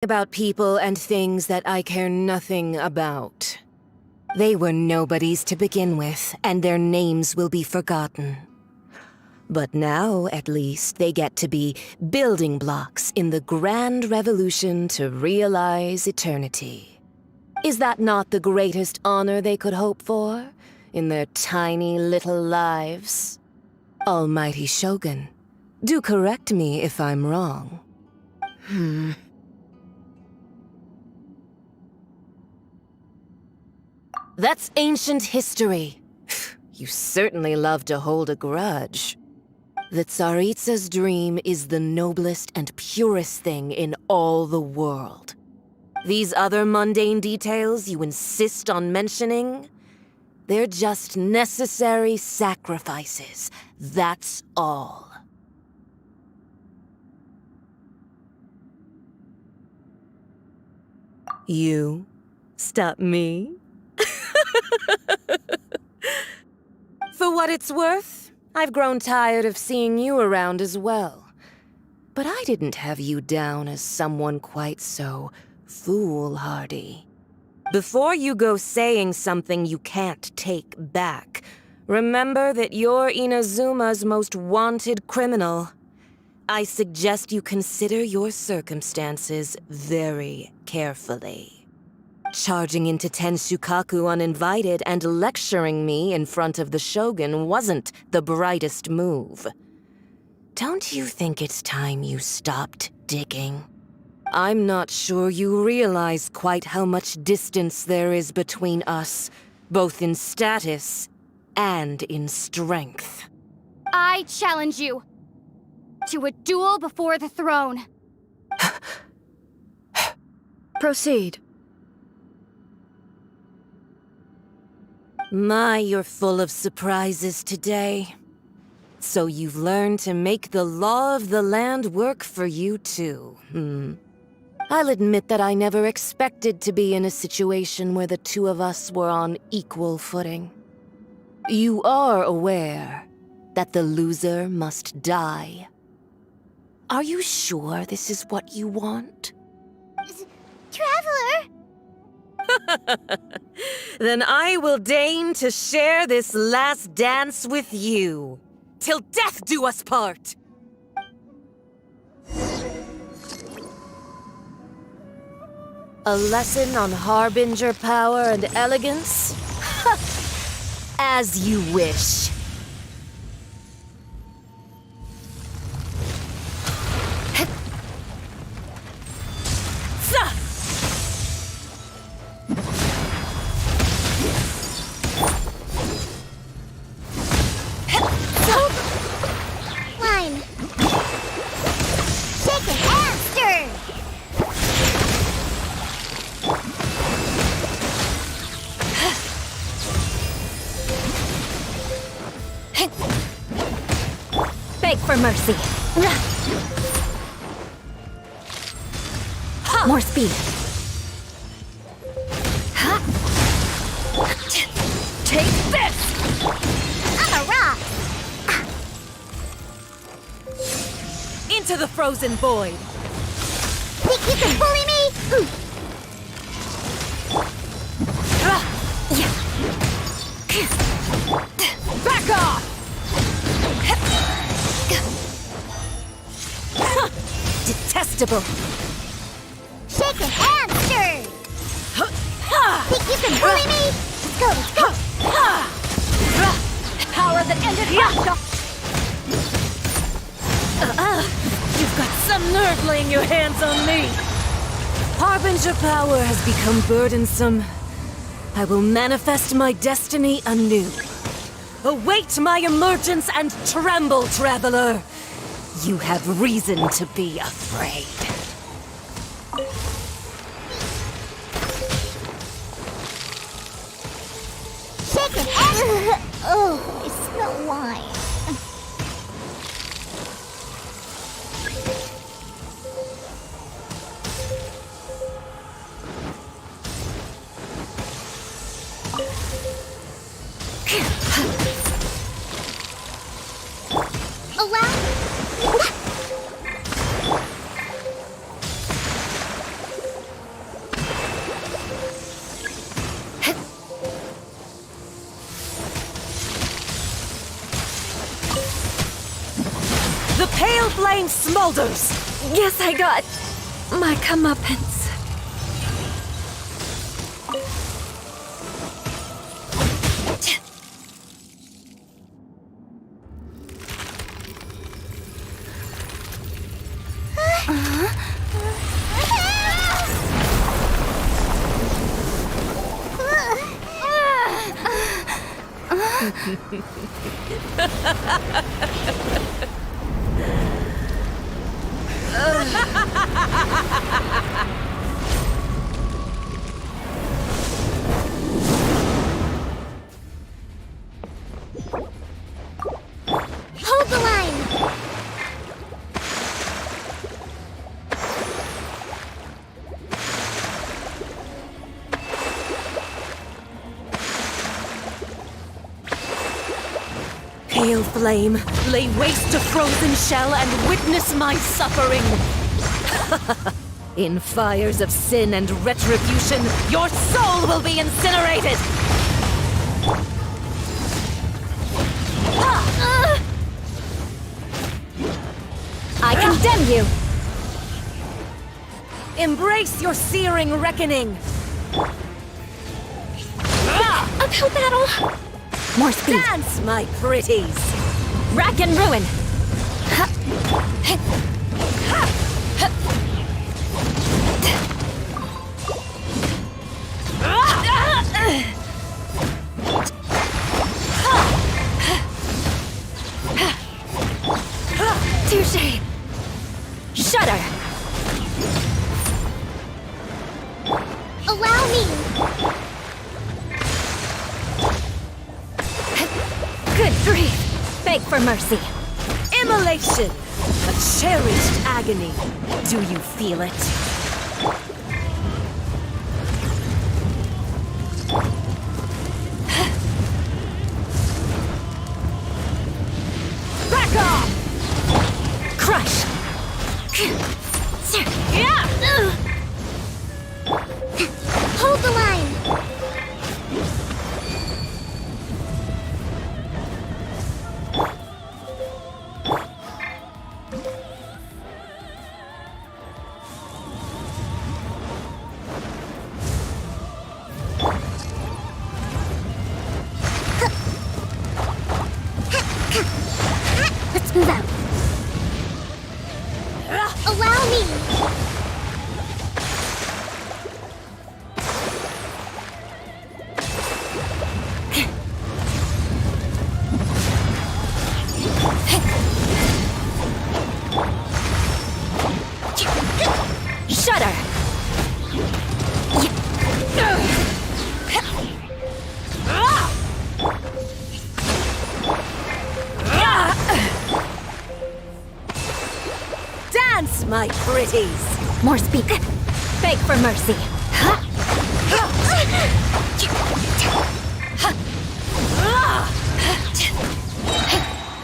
About people and things that I care nothing about. They were nobodies to begin with, and their names will be forgotten. But now, at least, they get to be building blocks in the grand revolution to realize eternity. Is that not the greatest honor they could hope for in their tiny little lives? Almighty Shogun, do correct me if I'm wrong. That's ancient history. You certainly love to hold a grudge. The Tsaritsa's dream is the noblest and purest thing in all the world. These other mundane details you insist on mentioning, they're just necessary sacrifices. That's all. You stop me? For what it's worth, I've grown tired of seeing you around as well. But I didn't have you down as someone quite so foolhardy. Before you go saying something you can't take back, remember that you're Inazuma's most wanted criminal. I suggest you consider your circumstances very carefully. Charging into Tenshukaku uninvited and lecturing me in front of the Shogun wasn't the brightest move. Don't you think it's time you stopped digging? I'm not sure you realize quite how much distance there is between us, both in status and in strength. I challenge you to a duel before the throne. Proceed. My, you're full of surprises today. So you've learned to make the law of the land work for you too, I'll admit that I never expected to be in a situation where the two of us were on equal footing. You are aware that the loser must die. Are you sure this is what you want? Traveler! Then I will deign to share this last dance with you. Till death do us part! A lesson on harbinger power and elegance? As you wish. Line. Shake a hamster! Beg for mercy. More speed. Take this! I'm a rock! Into the frozen void! Think you can bully me? Back off! Detestable! Shake a hamster! Think you can bully me? Let's go, let's go! Power that ended Russia. You've got some nerve laying your hands on me! Harbinger power has become burdensome. I will manifest my destiny anew. Await my emergence and tremble, traveler! You have reason to be afraid. Shake it! Oh, I smell wine. flame smolders! Guess I got my comeuppance. Hold the line! Pale flame, lay waste to frozen shell and witness my suffering! In fires of sin and retribution, your soul will be incinerated! I condemn you! Embrace your searing reckoning! Uphill battle! More speed! Dance, my pretties! Rack and ruin! Touché! Shudder! Allow me! Good grief! Beg for mercy! Immolation! A cherished agony. Do you feel it? Back off! Crush! Hold the line! Let's move out. Allow me! Shudder! Dance, my pretties! More speed! Beg for mercy!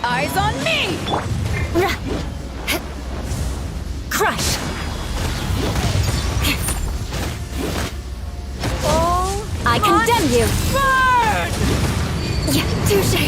Eyes on me! Crush! Oh, I condemn you! burn! Yeah, touché!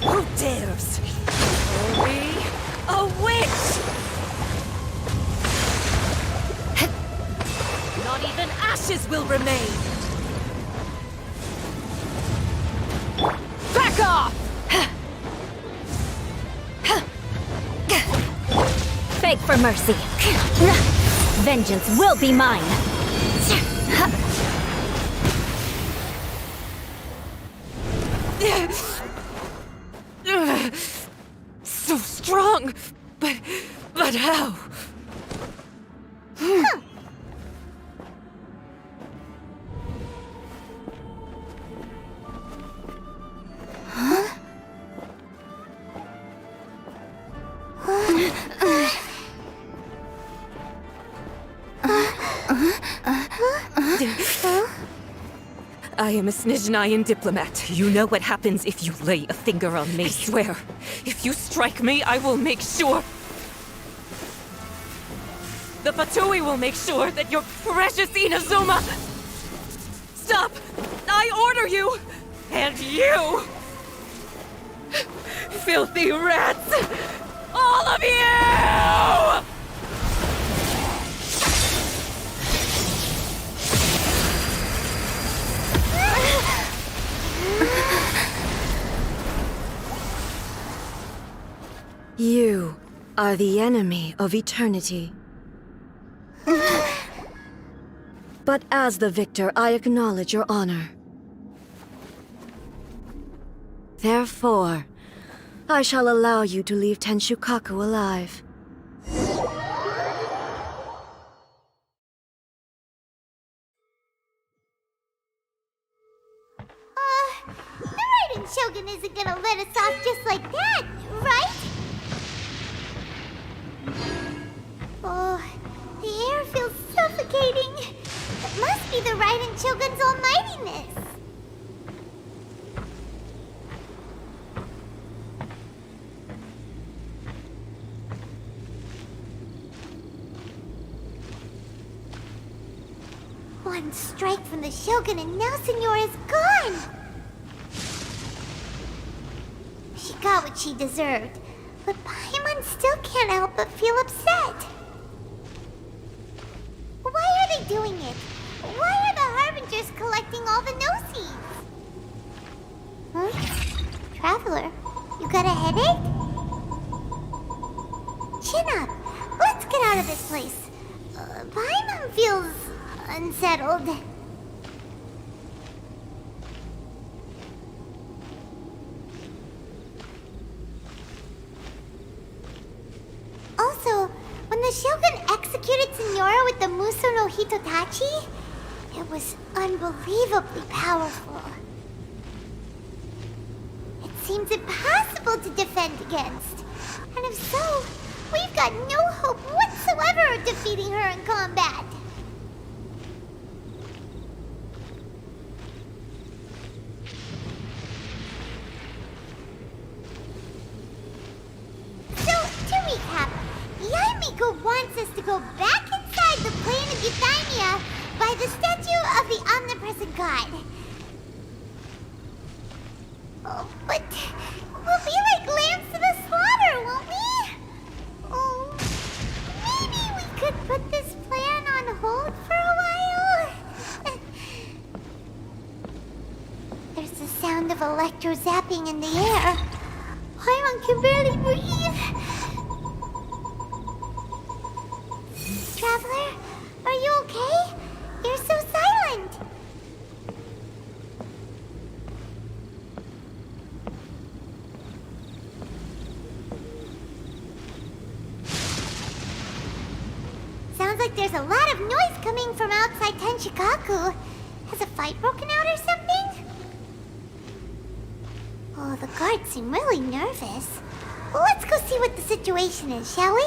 Who dares? Are we a witch? Not even ashes will remain. Back off! Beg for mercy! Vengeance will be mine! So strong, but how? I am a Snezhnayan diplomat. You know what happens if you lay a finger on me. I swear, if you strike me, I will make sure... The Fatui will make sure that your precious Inazuma... Stop! I order you! And you! Filthy rats! All of you! You are the enemy of eternity. But as the victor, I acknowledge your honor. Therefore, I shall allow you to leave Tenshukaku alive. The Raiden Shogun isn't gonna let us off just like that, right? Oh, the air feels suffocating. It must be the Raiden Shogun's almightiness. One strike from the Shogun and now Senora is gone! She got what she deserved, but Paimon still can't help but feel upset. Why are they doing it? Why are the Harbingers collecting all the no-seeds? Huh? Traveler, you got a headache? Chin up. Let's get out of this place. Paimon feels... unsettled. Also, when the Shogun executed Senora with the Muso no Hitotachi, it was unbelievably powerful. It seems impossible to defend against. And if so, we've got no hope whatsoever of defeating her in combat. Wants us to go back inside the plane of Euthymia by the statue of the omnipresent god. Oh, but we'll be like lambs to the slaughter, won't we? Oh, maybe we could put this plan on hold for a while? There's the sound of electro zapping in the air. Paimon can barely breathe. Traveler, are you okay? You're so silent. Sounds like there's a lot of noise coming from outside Tenshukaku. Has a fight broken out or something? Oh, the guards seem really nervous. Well, let's go see what the situation is, shall we?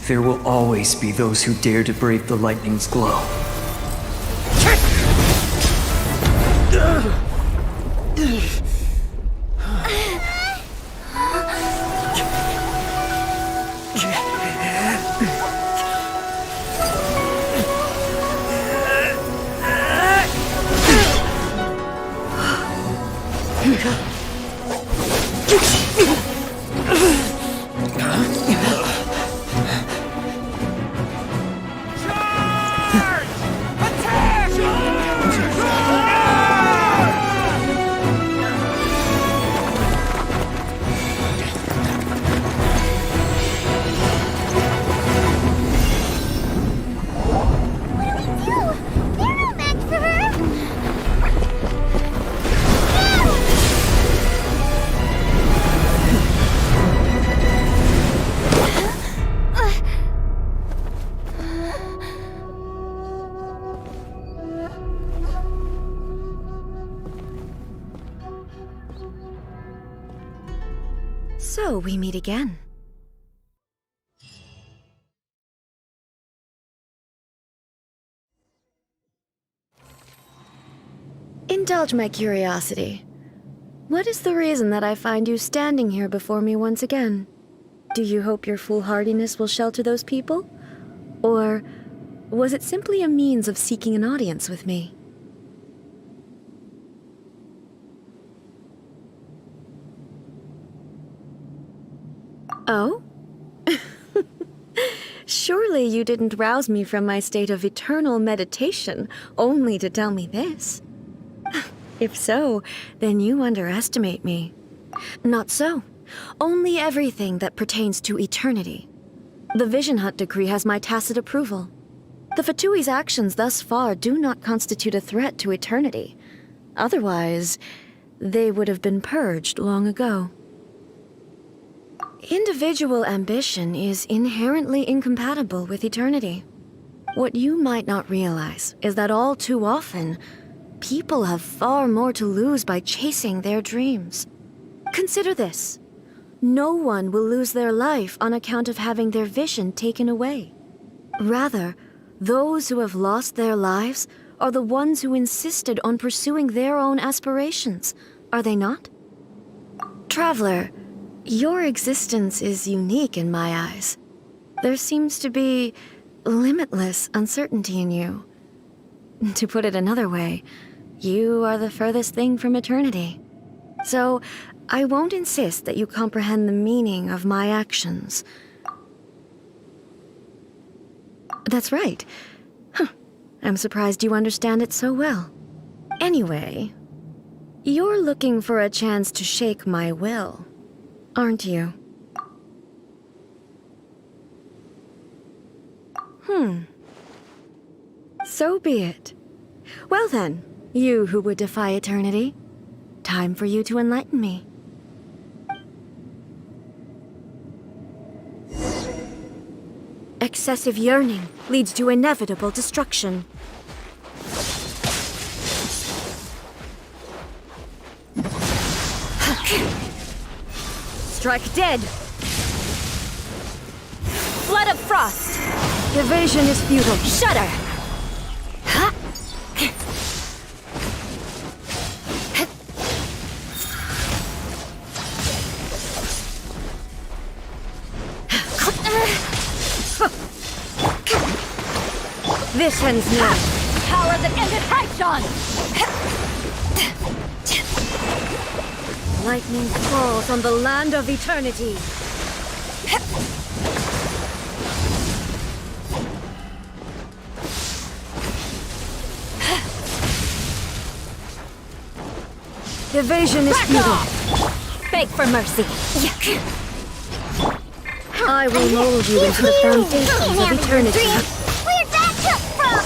There will always be those who dare to brave the lightning's glow. So we meet again. Indulge my curiosity. What is the reason that I find you standing here before me once again? Do you hope your foolhardiness will shelter those people? Or was it simply a means of seeking an audience with me? Oh? Surely you didn't rouse me from my state of eternal meditation only to tell me this. If so, then you underestimate me. Not so. Only everything that pertains to eternity. The Vision Hut decree has my tacit approval. The Fatui's actions thus far do not constitute a threat to eternity. Otherwise, they would have been purged long ago. Individual ambition is inherently incompatible with eternity. What you might not realize is that all too often, people have far more to lose by chasing their dreams. Consider this. No one will lose their life on account of having their vision taken away. Rather, those who have lost their lives are the ones who insisted on pursuing their own aspirations, are they not? Traveler, your existence is unique in my eyes. There seems to be limitless uncertainty in you. To put it another way, you are the furthest thing from eternity. So, I won't insist that you comprehend the meaning of my actions. That's right. I'm surprised you understand it so well. Anyway, you're looking for a chance to shake my will, aren't you? So be it. Well then, you who would defy eternity, time for you to enlighten me. Excessive yearning leads to inevitable destruction. Strike dead! Flood of frost! Evasion is futile. Shudder! This ends now. Power that ended Eidion! Lightning falls on the land of eternity. Evasion is futile. Beg for mercy. I will mold you into the foundations of eternity. Where'd that come from?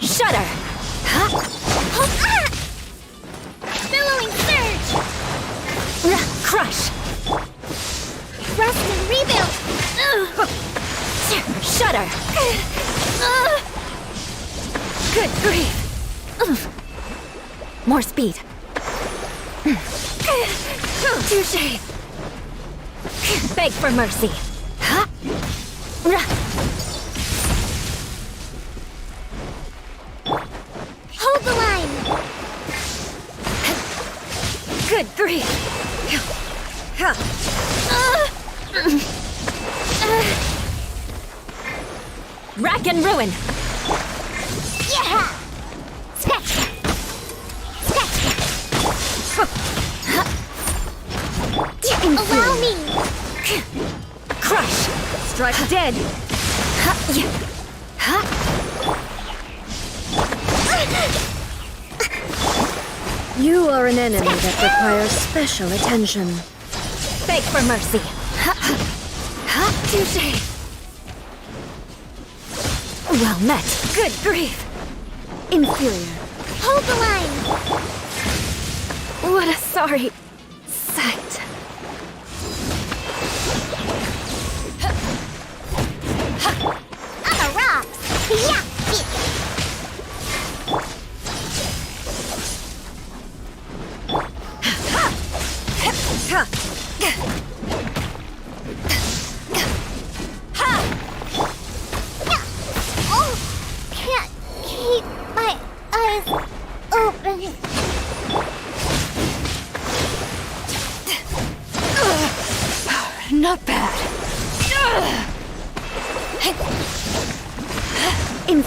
Shudder! Billowing surge! Crush! Rust and rebuild! Shudder! Good grief! More speed. Touché! Beg for mercy. Hold the line! Good grief! Rack and ruin! Yeah! Sketch! Allow me! Crush! Strike dead. You are an enemy that requires special attention. Beg for mercy. Touché! Well met. Good grief! Inferior. Hold the line! What a sorry sight. On the rocks! Yeah!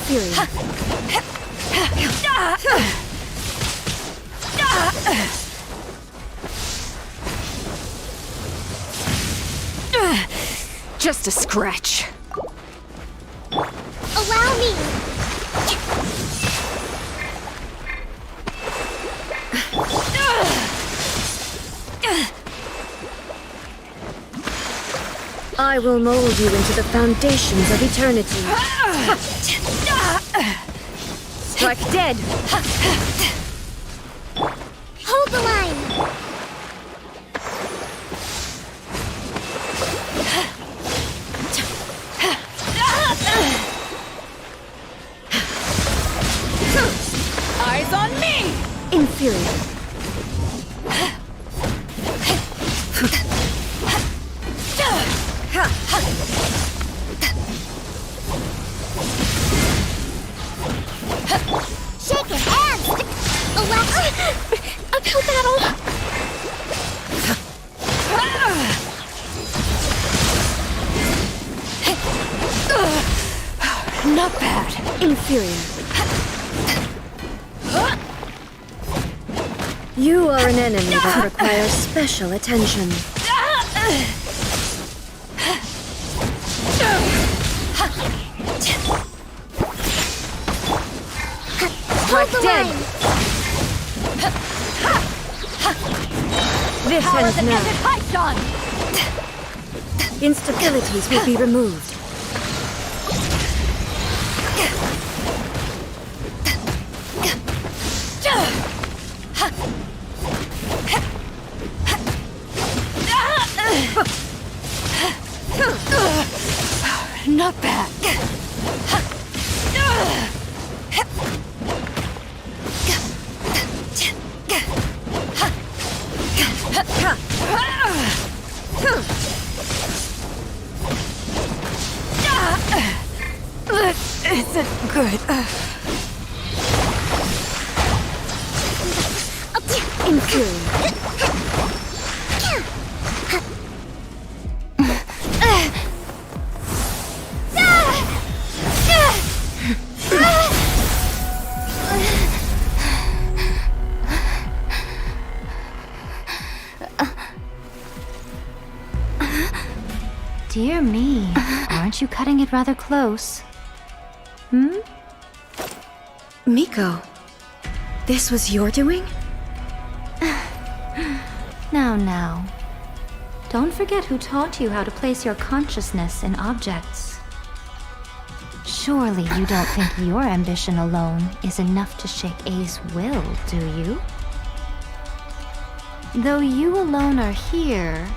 Inferior. Just a scratch. Allow me. I will mold you into the foundations of eternity. Strike dead. Hold the line. Eyes on me! Inferior. Shaken hands. Uphill battle. Not bad. Inferior. You are an enemy that requires special attention. Strike dead. This ends now. Instabilities will be removed. Not bad. This isn't good. Inferior. Dear me, aren't you cutting it rather close? Miko, this was your doing? Now. Don't forget who taught you how to place your consciousness in objects. Surely you don't think your ambition alone is enough to shake A's will, do you? Though you alone are here,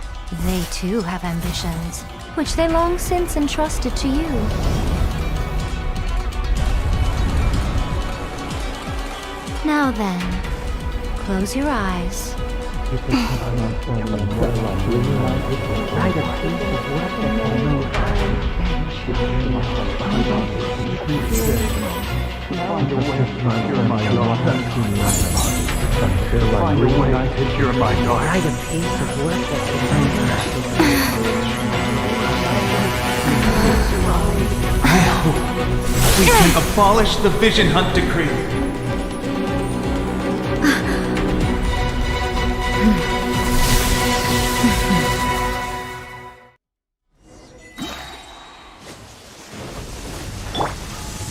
they too have ambitions, which they long since entrusted to you. Now then, close your eyes. We can abolish the Vision Hunt Decree.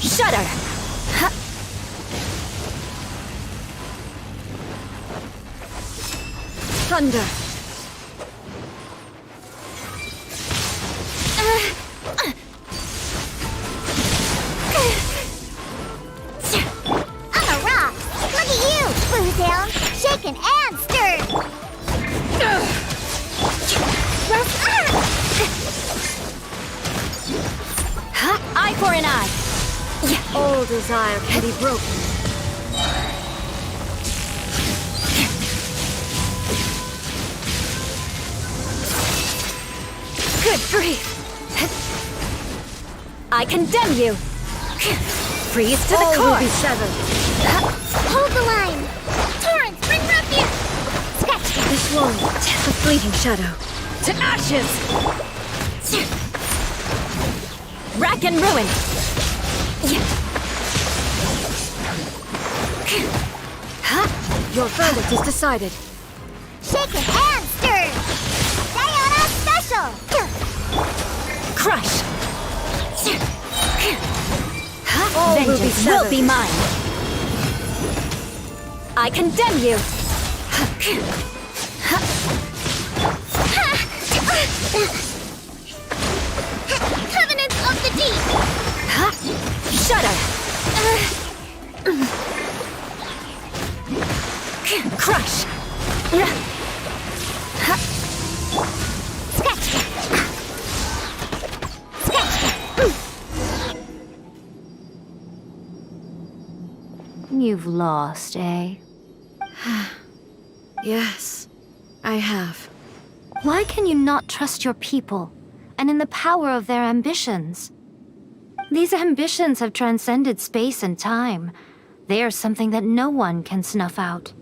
Shudder! Thunder. I'm a rock. Look at you, Boozound. Shaken and stirred. Eye for an eye. All desire can be broken. Good grief! I condemn you! Freeze to the All core! will be severed. Hold the line. Torrents, bring refuge. Scratch that. This one, a fleeting shadow. To ashes! Rack and ruin! Your verdict is decided. Shaken and stirred! Diana Special! Crush! All Vengeance will be mine. I condemn you. Covenants of the Deep! Shudder! Crush! You've lost, eh? Yes, I have. Why can you not trust your people, and in the power of their ambitions? These ambitions have transcended space and time. They are something that no one can snuff out.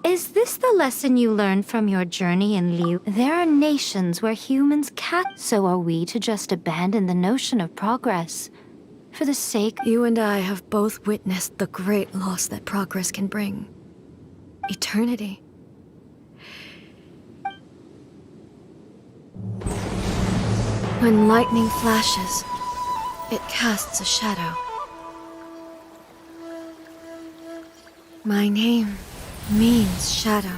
Is this the lesson you learned from your journey in Liu? There are nations where humans can't, so are we to just abandon the notion of progress for the sake... You and I have both witnessed the great loss that progress can bring. Eternity. When lightning flashes, it casts a shadow. My name means shadow.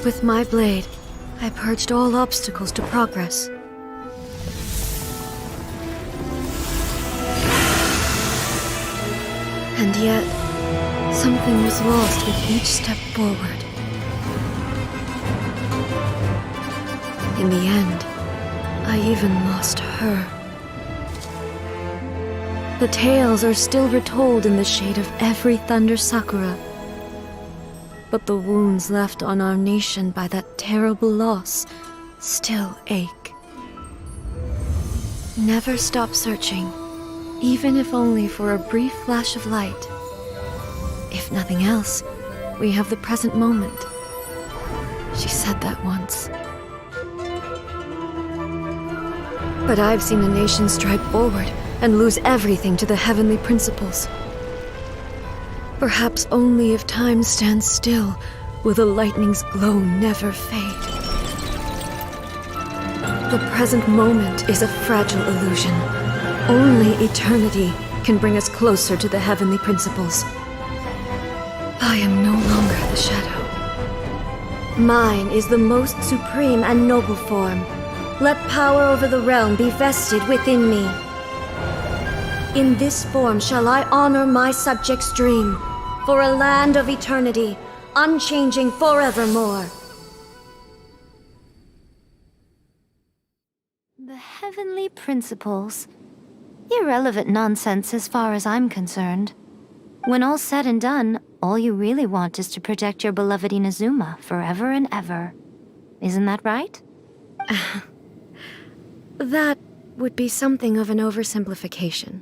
With my blade, I purged all obstacles to progress. And yet, something was lost with each step forward. In the end, I even lost her. The tales are still retold in the shade of every Thunder Sakura. But the wounds left on our nation by that terrible loss still ache. Never stop searching, even if only for a brief flash of light. If nothing else, we have the present moment. She said that once. But I've seen a nation strike forward and lose everything to the heavenly principles. Perhaps only if time stands still will the lightning's glow never fade. The present moment is a fragile illusion. Only eternity can bring us closer to the heavenly principles. I am no longer the shadow. Mine is the most supreme and noble form. Let power over the realm be vested within me. In this form shall I honor my subjects' dream, for a land of eternity, unchanging forevermore. The heavenly principles. Irrelevant nonsense as far as I'm concerned. When all's said and done, all you really want is to protect your beloved Inazuma forever and ever. Isn't that right? That would be something of an oversimplification.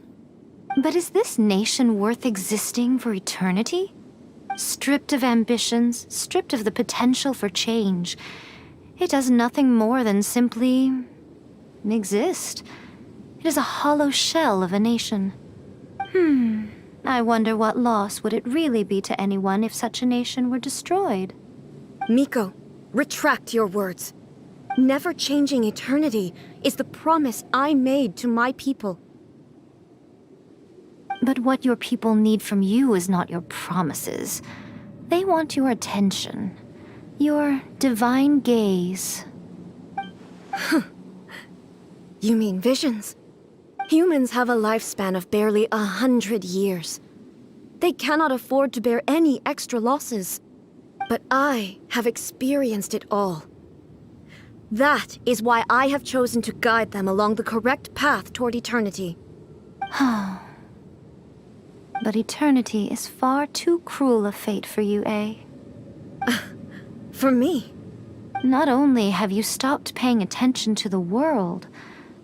But is this nation worth existing for eternity? Stripped of ambitions, stripped of the potential for change, it does nothing more than simply exist. It is a hollow shell of a nation. I wonder what loss would it really be to anyone if such a nation were destroyed? Miko, retract your words. Never changing eternity is the promise I made to my people. But what your people need from you is not your promises. They want your attention. Your divine gaze. You mean visions? Humans have a lifespan of barely 100 years. They cannot afford to bear any extra losses. But I have experienced it all. That is why I have chosen to guide them along the correct path toward eternity. But eternity is far too cruel a fate for you, eh? For me? Not only have you stopped paying attention to the world,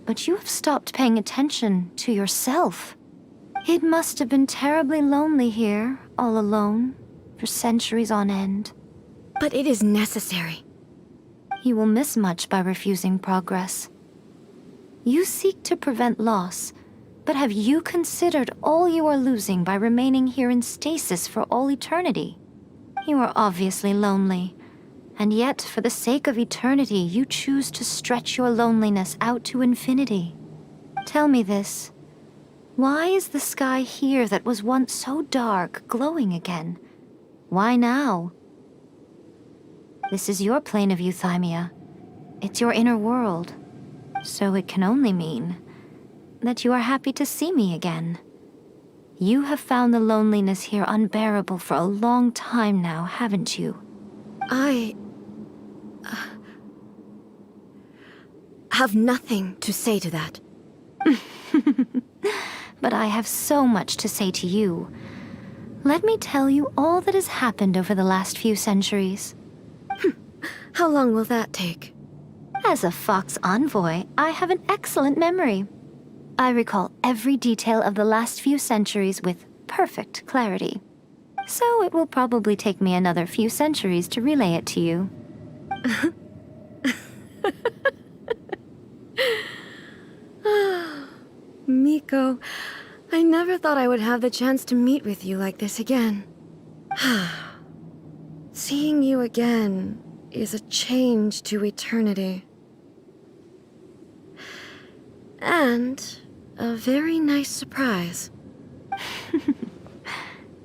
but you have stopped paying attention to yourself. It must have been terribly lonely here, all alone, for centuries on end. But it is necessary. You will miss much by refusing progress. You seek to prevent loss, but have you considered all you are losing by remaining here in stasis for all eternity? You are obviously lonely, and yet for the sake of eternity you choose to stretch your loneliness out to infinity. Tell me this. Why is the sky here that was once so dark glowing again? Why now? This is your plane of euthymia. It's your inner world. So it can only mean that you are happy to see me again. You have found the loneliness here unbearable for a long time now, haven't you? I have nothing to say to that. But I have so much to say to you. Let me tell you all that has happened over the last few centuries. How long will that take? As a Fox envoy, I have an excellent memory. I recall every detail of the last few centuries with perfect clarity. So it will probably take me another few centuries to relay it to you. Miko, I never thought I would have the chance to meet with you like this again. Seeing you again is a change to eternity. And a very nice surprise.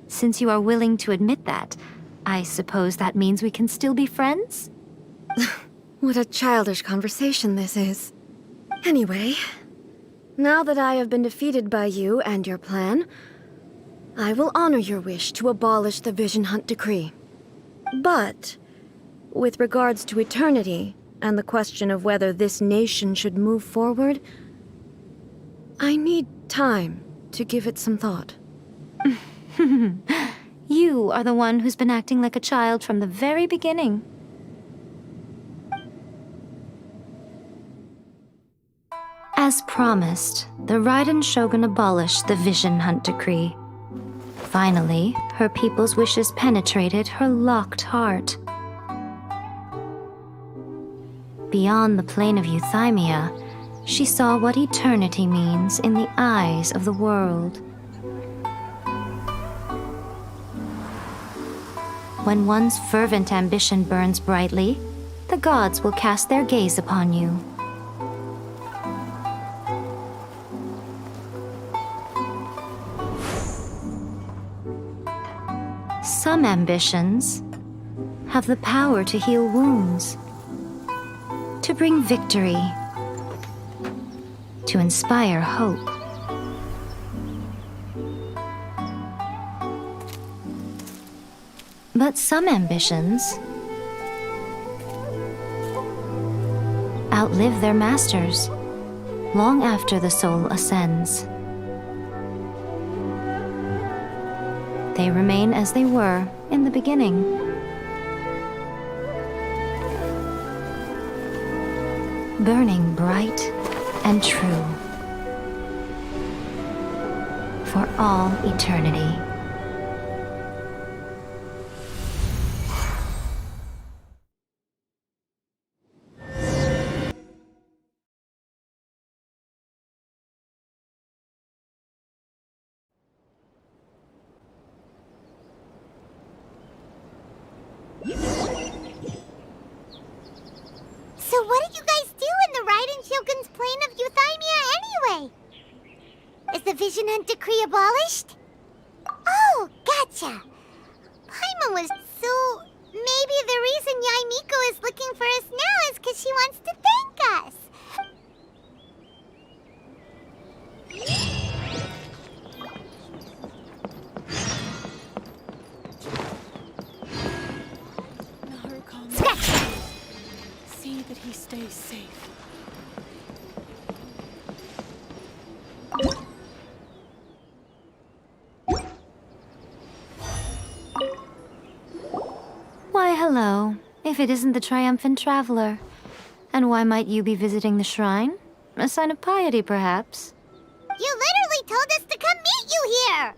Since you are willing to admit that, I suppose that means we can still be friends? What a childish conversation this is. Anyway, now that I have been defeated by you and your plan, I will honor your wish to abolish the Vision Hunt Decree. But, with regards to eternity and the question of whether this nation should move forward, I need time to give it some thought. You are the one who's been acting like a child from the very beginning. As promised, the Raiden Shogun abolished the Vision Hunt Decree. Finally, her people's wishes penetrated her locked heart. Beyond the plane of euthymia, she saw what eternity means in the eyes of the world. When one's fervent ambition burns brightly, the gods will cast their gaze upon you. Some ambitions have the power to heal wounds, to bring victory, to inspire hope. But some ambitions outlive their masters long after the soul ascends. They remain as they were in the beginning. Burning bright and true for all eternity. So what do you guys do in the Raiden Shogun's plane of euthymia anyway? Is the Vision Hunt Decree abolished? Oh, gotcha. Paimon was so... Maybe the reason Yae Miko is looking for us now is because she wants to thank us. Scratch! See that he stays safe. Why, hello, if it isn't the triumphant traveler. And why might you be visiting the shrine? A sign of piety, perhaps? You literally told us to come meet you here!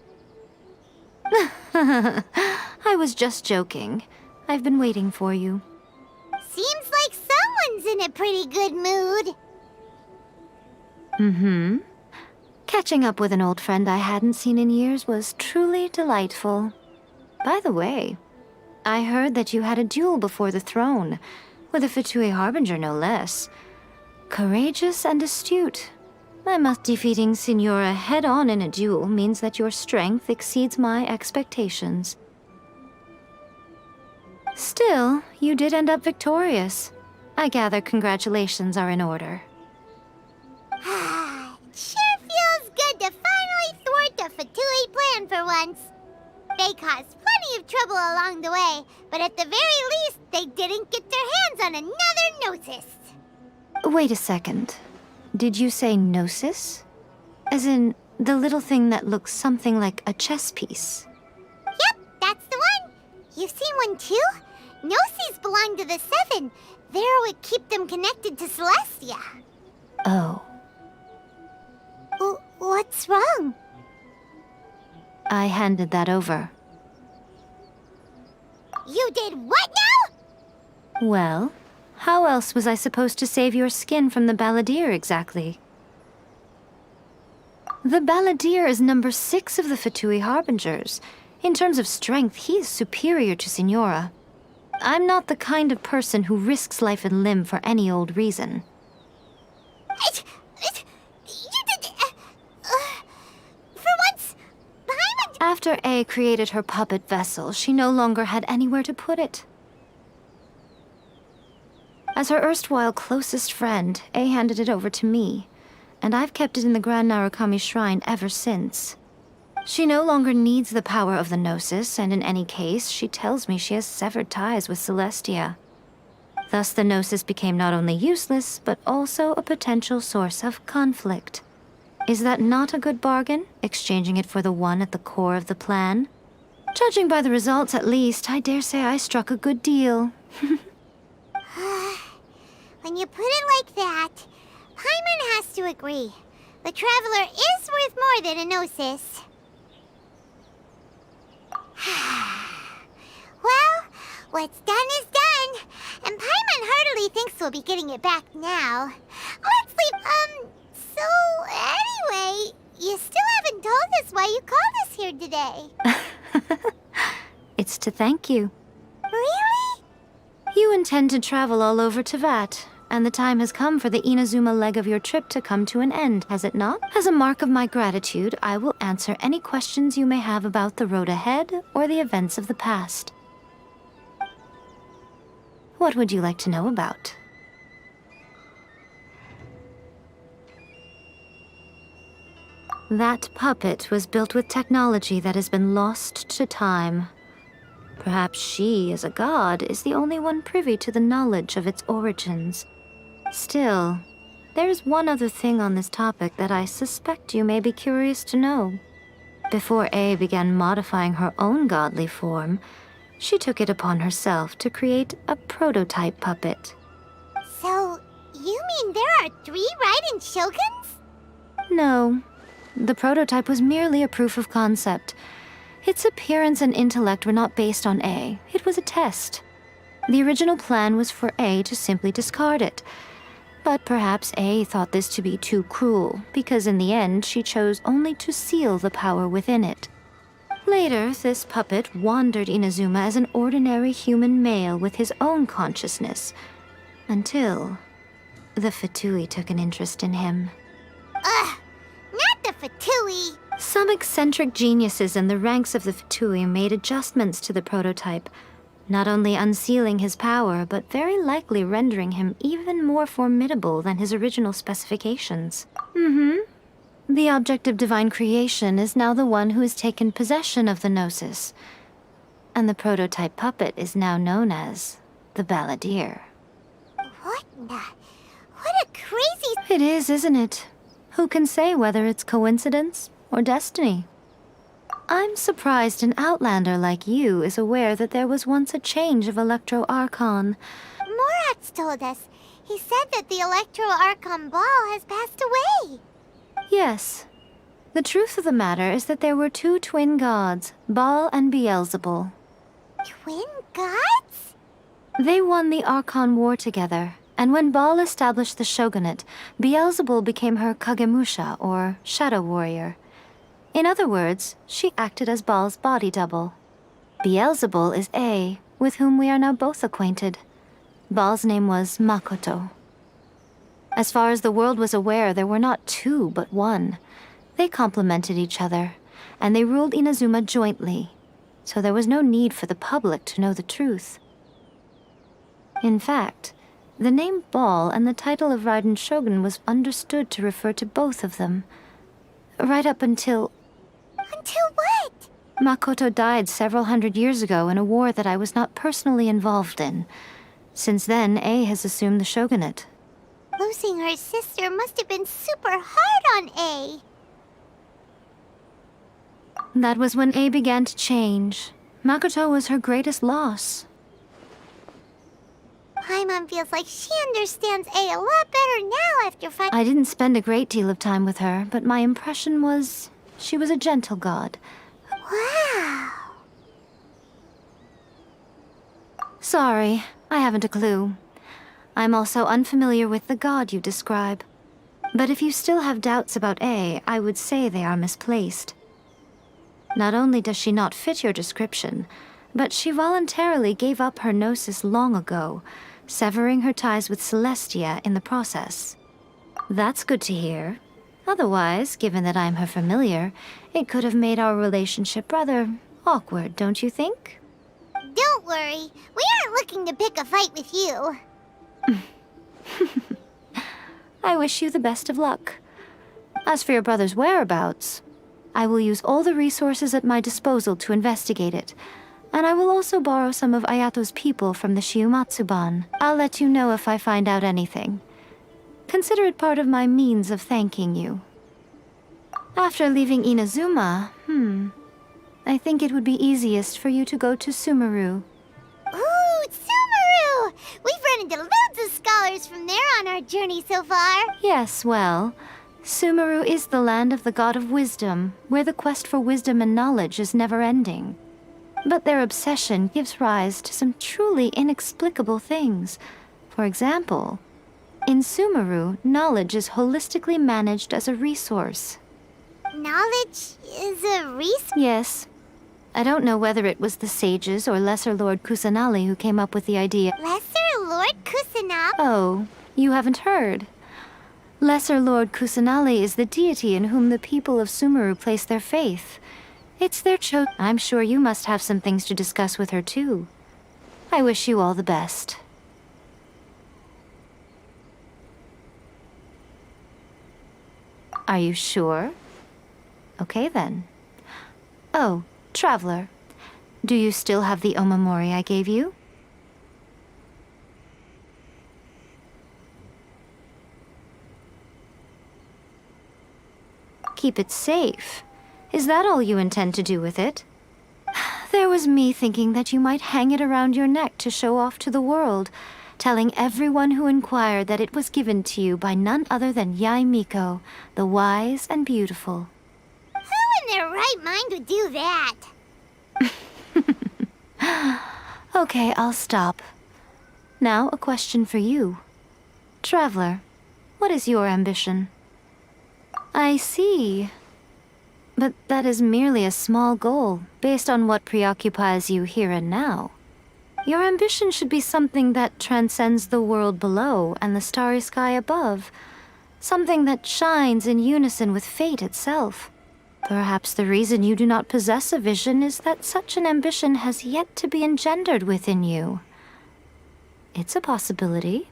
I was just joking. I've been waiting for you. Seems like someone's in a pretty good mood. Mm-hmm. Catching up with an old friend I hadn't seen in years was truly delightful. By the way, I heard that you had a duel before the throne, with a Fatui Harbinger no less. Courageous and astute. I must defeating Signora head-on in a duel means that your strength exceeds my expectations. Still, you did end up victorious. I gather congratulations are in order. Sure feels good to finally thwart the Fatui plan for once. They caused plenty of trouble along the way, but at the very least, they didn't get their hands on another Gnosis. Wait a second. Did you say Gnosis? As in, the little thing that looks something like a chess piece? Yep, that's the one. You've seen one too? Gnosis belong to the Seven. They're what keep them connected to Celestia. Oh. What's wrong? I handed that over. You did what now? Well, how else was I supposed to save your skin from the Balladeer exactly? The Balladeer is number 6 of the Fatui Harbingers. In terms of strength, he is superior to Signora. I'm not the kind of person who risks life and limb for any old reason. You did... for once, Paimon... After A created her puppet vessel, she no longer had anywhere to put it. As her erstwhile closest friend, A handed it over to me, and I've kept it in the Grand Narukami Shrine ever since. She no longer needs the power of the Gnosis, and in any case, she tells me she has severed ties with Celestia. Thus the Gnosis became not only useless, but also a potential source of conflict. Is that not a good bargain, exchanging it for the one at the core of the plan? Judging by the results, at least, I dare say I struck a good deal. When you put it like that, Paimon has to agree. The Traveler is worth more than a Gnosis. Well, what's done is done. And Paimon heartily thinks we'll be getting it back now. Let's leave, so anyway, you still haven't told us why you called us here today. It's to thank you. Really? You intend to travel all over Teyvat, and the time has come for the Inazuma leg of your trip to come to an end, has it not? As a mark of my gratitude, I will answer any questions you may have about the road ahead or the events of the past. What would you like to know about? That puppet was built with technology that has been lost to time. Perhaps she, as a god, is the only one privy to the knowledge of its origins. Still, there's one other thing on this topic that I suspect you may be curious to know. Before A began modifying her own godly form, she took it upon herself to create a prototype puppet. So, you mean there are 3 Raiden Shoguns? No. The prototype was merely a proof of concept. Its appearance and intellect were not based on A. It was a test. The original plan was for A to simply discard it. But perhaps A thought this to be too cruel, because in the end she chose only to seal the power within it. Later, this puppet wandered Inazuma as an ordinary human male with his own consciousness, until the Fatui took an interest in him. Ugh! Not the Fatui! Some eccentric geniuses in the ranks of the Fatui made adjustments to the prototype, not only unsealing his power, but very likely rendering him even more formidable than his original specifications. The object of divine creation is now the one who has taken possession of the Gnosis, and the prototype puppet is now known as the Balladeer. What a crazy... It is, isn't it? Who can say whether it's coincidence or destiny? I'm surprised an outlander like you is aware that there was once a change of Electro Archon. Morat's told us. He said that the Electro Archon Ball has passed away. Yes. The truth of the matter is that there were 2 twin gods, Baal and Beelzebul. Twin gods? They won the Archon War together, And when Baal established the shogunate, Beelzebul became her kagemusha, or shadow warrior. In other words, she acted as Baal's body double. Beelzebul is A, with whom we are now both acquainted. Baal's name was Makoto. As far as the world was aware, there were not two, but one. They complemented each other, and they ruled Inazuma jointly, so there was no need for the public to know the truth. In fact, the name Baal and the title of Raiden Shogun was understood to refer to both of them. Right up until... Until what? Makoto died several hundred years ago in a war that I was not personally involved in. Since then, A has assumed the shogunate. Losing her sister must have been super hard on A. That was when A began to change. Makoto was her greatest loss. Paimon feels like she understands A a lot better now after finding... I didn't spend a great deal of time with her, but my impression was she was a gentle god. Wow. Sorry, I haven't a clue. I'm also unfamiliar with the god you describe. But if you still have doubts about A, I would say they are misplaced. Not only does she not fit your description, but she voluntarily gave up her gnosis long ago, severing her ties with Celestia in the process. That's good to hear. Otherwise, given that I'm her familiar, it could have made our relationship rather awkward, don't you think? Don't worry, we aren't looking to pick a fight with you. I wish you the best of luck. As for your brother's whereabouts, I will use all the resources at my disposal to investigate it, and I will also borrow some of Ayato's people from the Shiumatsuban. I'll let you know if I find out anything. Consider it part of my means of thanking you. After leaving Inazuma, I think it would be easiest for you to go to Sumeru. Ooh, Sumeru! We've run into loads of scholars from there on our journey so far. Yes, well, Sumeru is the land of the god of wisdom, where the quest for wisdom and knowledge is never-ending. But their obsession gives rise to some truly inexplicable things. For example, in Sumeru, knowledge is holistically managed as a resource. Knowledge is a resource? Yes. I don't know whether it was the sages or Lesser Lord Kusanali who came up with the idea. Lesser Lord Kusanali? Oh, you haven't heard. Lesser Lord Kusanali is the deity in whom the people of Sumeru place their faith. It's their I'm sure you must have some things to discuss with her too. I wish you all the best. Are you sure? Okay then. Oh, Traveler, do you still have the omamori I gave you? Keep it safe. Is that all you intend to do with it? There was me thinking that you might hang it around your neck to show off to the world, telling everyone who inquired that it was given to you by none other than Yae Miko, the wise and beautiful. Who in their right mind would do that? Okay, I'll stop. Now, a question for you. Traveler, what is your ambition? I see. But that is merely a small goal, based on what preoccupies you here and now. Your ambition should be something that transcends the world below and the starry sky above. Something that shines in unison with fate itself. Perhaps the reason you do not possess a vision is that such an ambition has yet to be engendered within you. It's a possibility.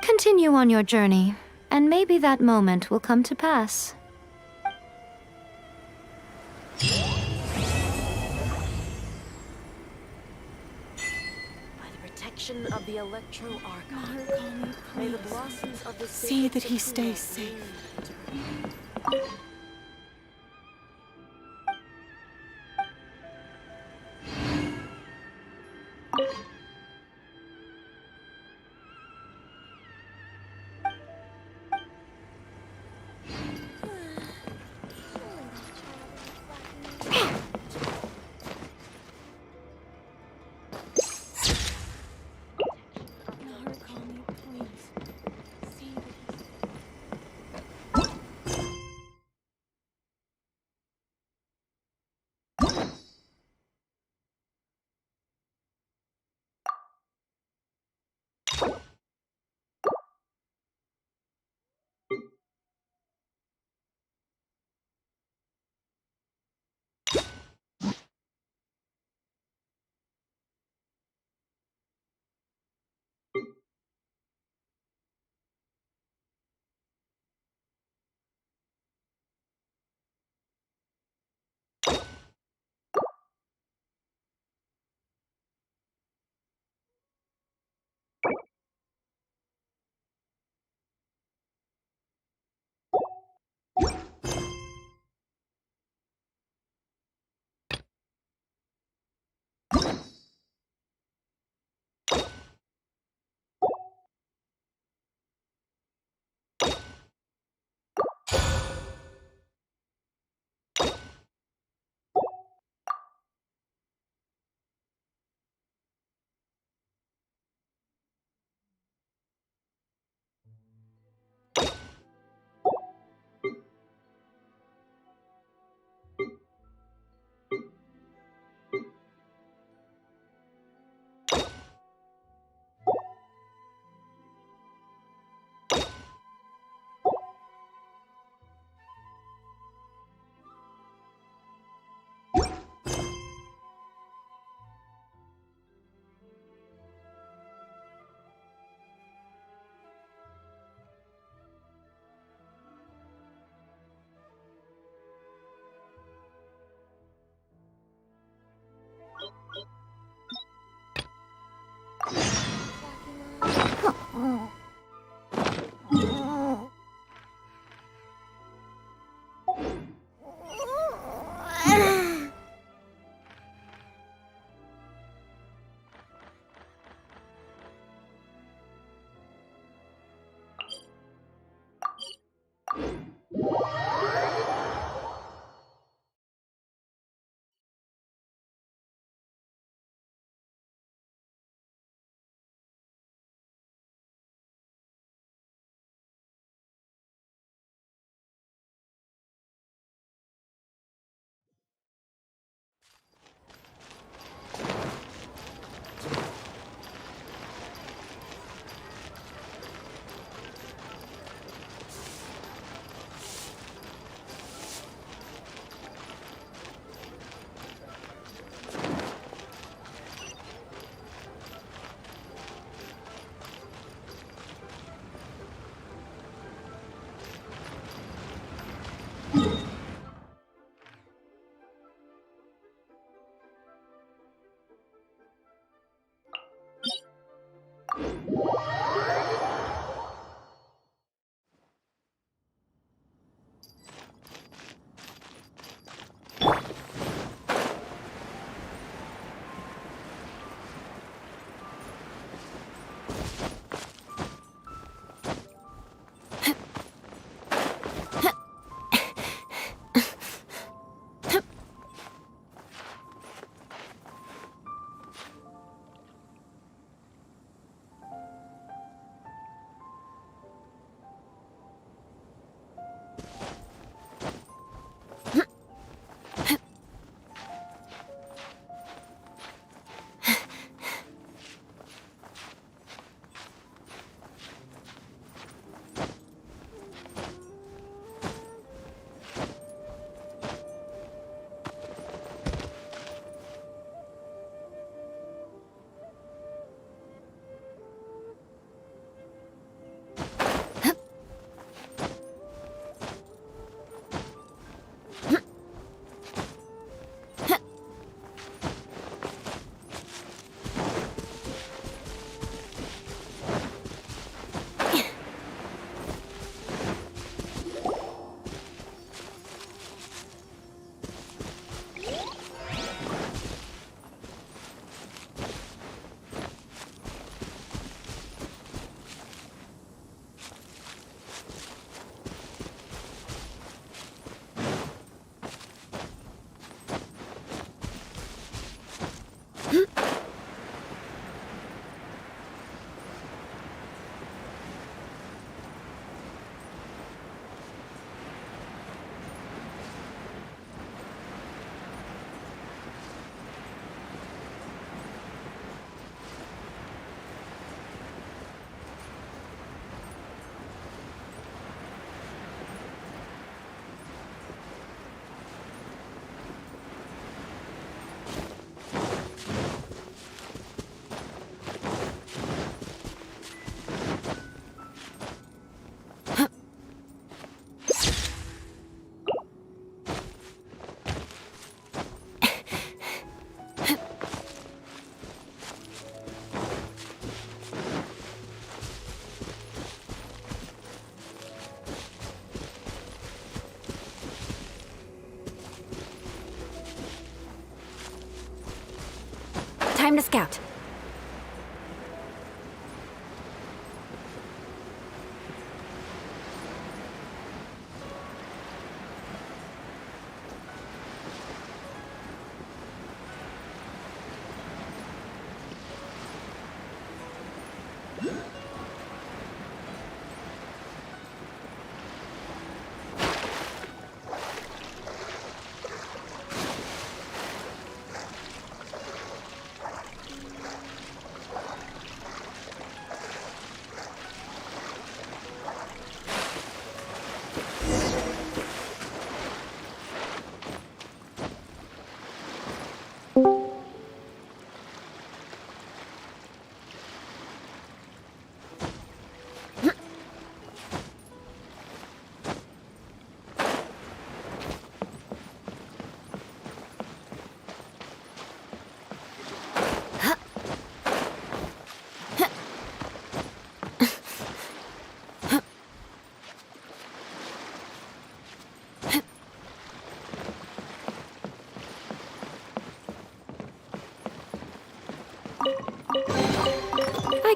Continue on your journey, and maybe that moment will come to pass. By the protection of the Electro Archon, may the blossoms of the See that he stays safe. Time to scout.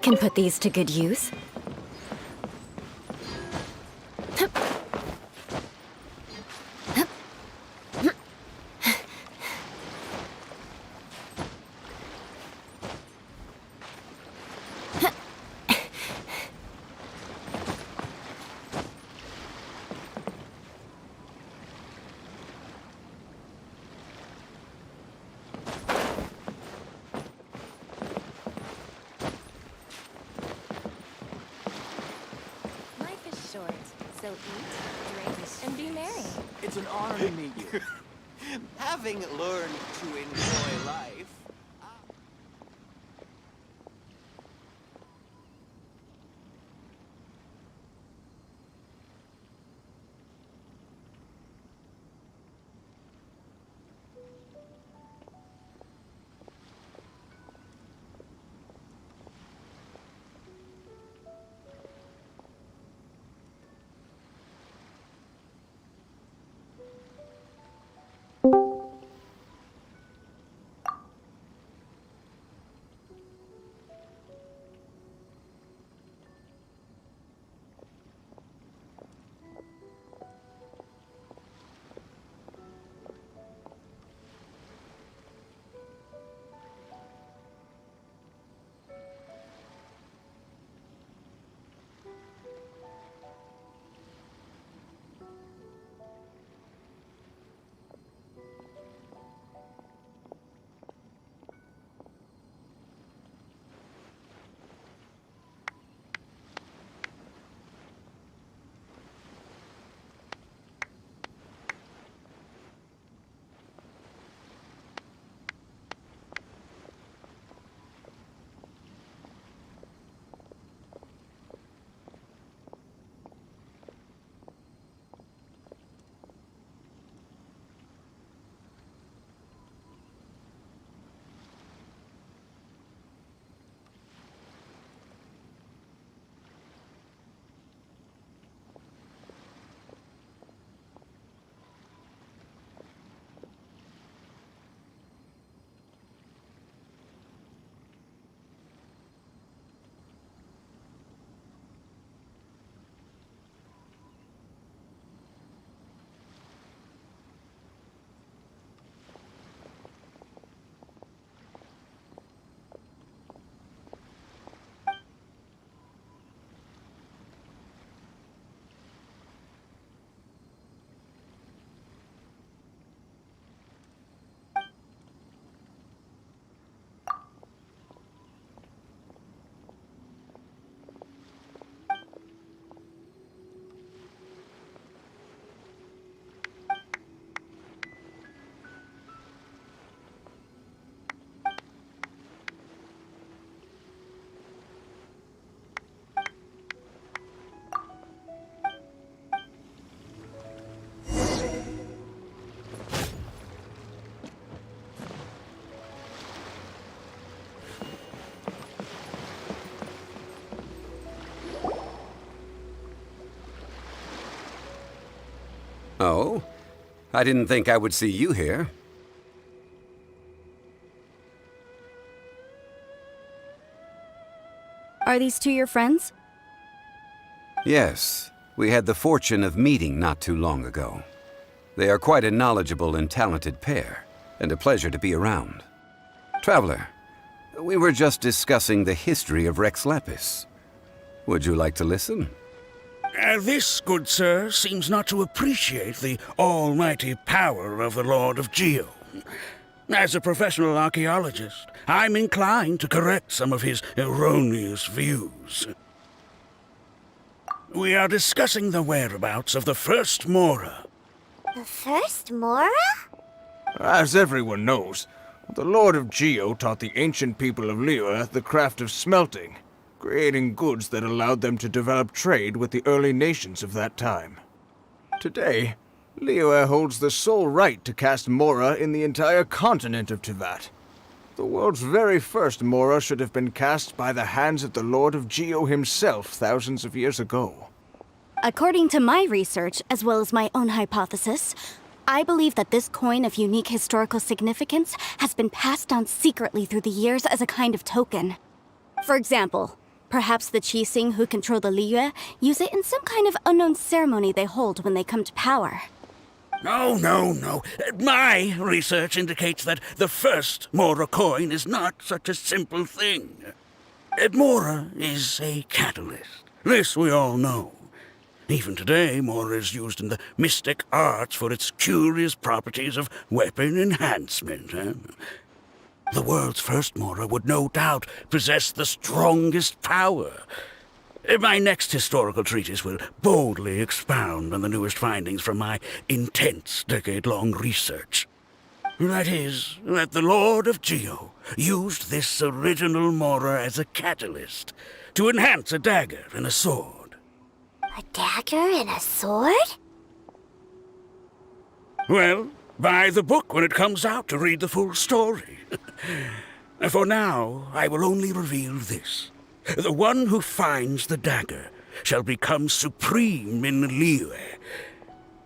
can put these to good use. Life is short, so eat, drink, and be merry. It's an honor to meet you. Having learned to enjoy life, Oh? I didn't think I would see you here. Are these two your friends? Yes. We had the fortune of meeting not too long ago. They are quite a knowledgeable and talented pair, and a pleasure to be around. Traveler, we were just discussing the history of Rex Lapis. Would you like to listen? This, good sir, seems not to appreciate the almighty power of the Lord of Geo. As a professional archaeologist, I'm inclined to correct some of his erroneous views. We are discussing the whereabouts of the first Mora. The first Mora? As everyone knows, the Lord of Geo taught the ancient people of Liyue the craft of smelting, creating goods that allowed them to develop trade with the early nations of that time. Today, Liyue holds the sole right to cast Mora in the entire continent of Teyvat. The world's very first Mora should have been cast by the hands of the Lord of Geo himself thousands of years ago. According to my research, as well as my own hypothesis, I believe that this coin of unique historical significance has been passed down secretly through the years as a kind of token. For example, Perhaps the Qixing who control the Liyue use it in some kind of unknown ceremony they hold when they come to power. No. My research indicates that the first Mora coin is not such a simple thing. Mora is a catalyst. This we all know. Even today, Mora is used in the mystic arts for its curious properties of weapon enhancement. The world's first Mora would no doubt possess the strongest power. My next historical treatise will boldly expound on the newest findings from my intense decade-long research. That is, that the Lord of Geo used this original Mora as a catalyst to enhance a dagger and a sword. A dagger and a sword? Well, buy the book when it comes out to read the full story. For now, I will only reveal this. The one who finds the dagger shall become supreme in Liyue,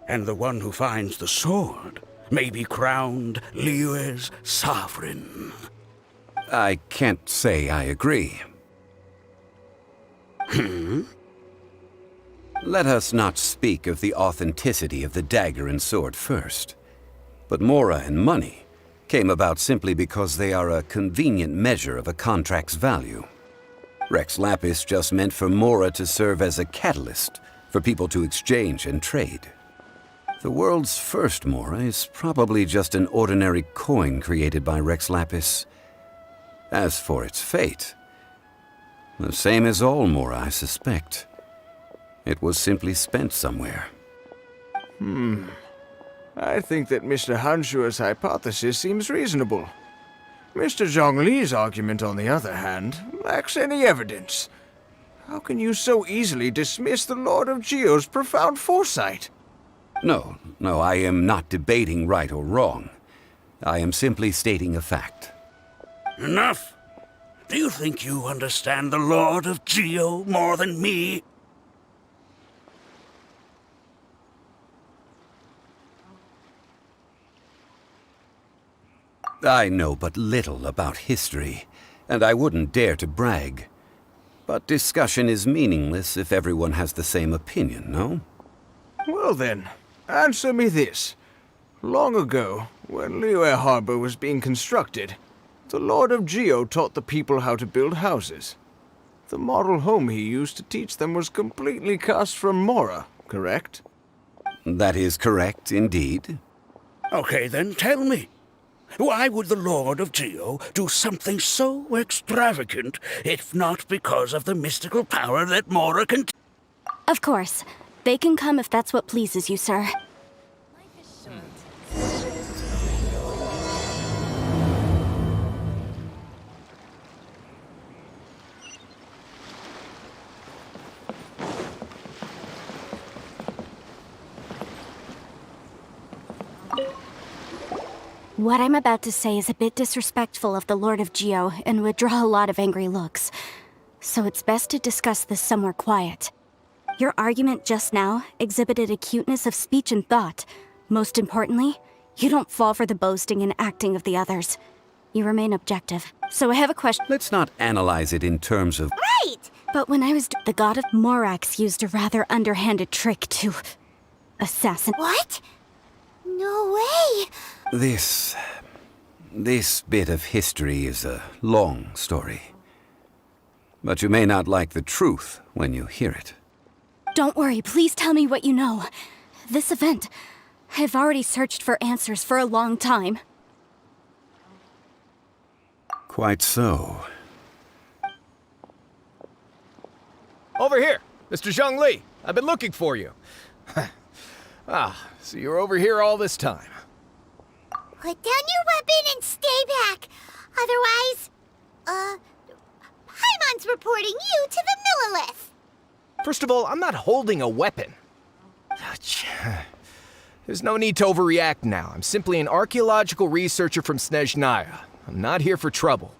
and the one who finds the sword may be crowned Liyue's sovereign. I can't say I agree. Let us not speak of the authenticity of the dagger and sword first. But Mora and money came about simply because they are a convenient measure of a contract's value. Rex Lapis just meant for Mora to serve as a catalyst for people to exchange and trade. The world's first Mora is probably just an ordinary coin created by Rex Lapis. As for its fate, the same as all Mora, I suspect. It was simply spent somewhere. I think that Mr. Hanshua's hypothesis seems reasonable. Mr. Zhongli's argument, on the other hand, lacks any evidence. How can you so easily dismiss the Lord of Geo's profound foresight? No, I am not debating right or wrong. I am simply stating a fact. Enough! Do you think you understand the Lord of Geo more than me? I know but little about history, and I wouldn't dare to brag. But discussion is meaningless if everyone has the same opinion, no? Well then, answer me this. Long ago, when Liyue Harbor was being constructed, the Lord of Geo taught the people how to build houses. The model home he used to teach them was completely cast from Mora, correct? That is correct, indeed. Okay, then tell me. Why would the Lord of Geo do something so extravagant, if not because of the mystical power that Mora can... Of course. They can come if that's what pleases you, sir. What I'm about to say is a bit disrespectful of the Lord of Geo and would draw a lot of angry looks. So it's best to discuss this somewhere quiet. Your argument just now exhibited acuteness of speech and thought. Most importantly, you don't fall for the boasting and acting of the others. You remain objective. So I have a question. Let's not analyze it in terms of... Right! But when I was the god of Morax used a rather underhanded trick to... assassinate... What? No way! This bit of history is a long story. But you may not like the truth when you hear it. Don't worry, please tell me what you know. This event, I've already searched for answers for a long time. Quite so. Over here, Mr. Zhongli. I've been looking for you. So you're over here all this time. Put down your weapon and stay back. Otherwise, Paimon's reporting you to the Millilith. First of all, I'm not holding a weapon. There's no need to overreact now. I'm simply an archaeological researcher from Snezhnaya. I'm not here for trouble.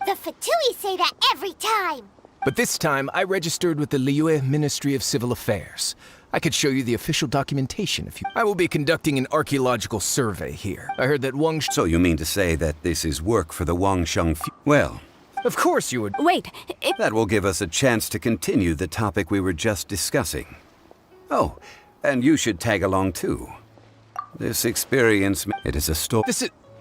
The Fatui say that every time. But this time, I registered with the Liyue Ministry of Civil Affairs. I could show you the official documentation if you... I will be conducting an archaeological survey here. I heard that Wang... So you mean to say that this is work for the Wangsheng... Well, Of course you would. Wait, That will give us a chance to continue the topic we were just discussing. Oh, and you should tag along too. This experience, it is a story.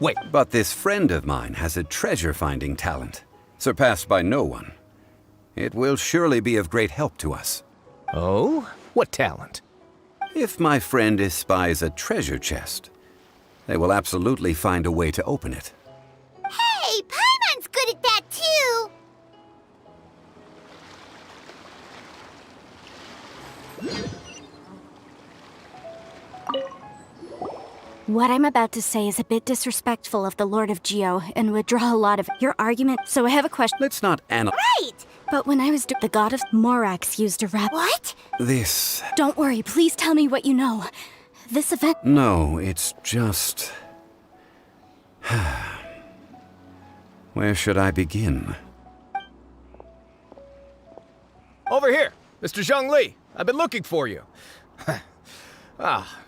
Wait. But this friend of mine has a treasure-finding talent, surpassed by no one. It will surely be of great help to us. Oh? What talent? If my friend espies a treasure chest, they will absolutely find a way to open it. Hey, Paimon's good at that too! what I'm about to say is a bit disrespectful of the Lord of Geo and would draw a lot of your argument, so I have a question. Let's not analyze. Right! But when I was the god of MATREXX used a rap. What? This... Don't worry, please tell me what you know. This event... No, it's just... Where should I begin? Over here, Mr. Zhongli. I've been looking for you.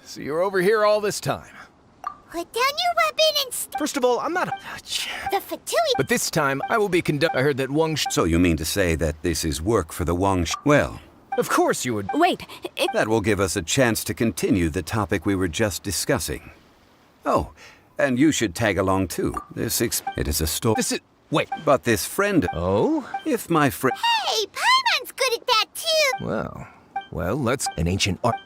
So you're over here all this time. Put down your weapon and First of all, I'm not the Fatui. But this time, I will be I heard that Wang So you mean to say that this is work for the Wang Well... Of course you would. Wait, That will give us a chance to continue the topic we were just discussing. Oh, and you should tag along too. It is a story. Wait. But this friend... Oh? If my friend... Hey, Paimon's good at that too! Well, let's... An ancient art...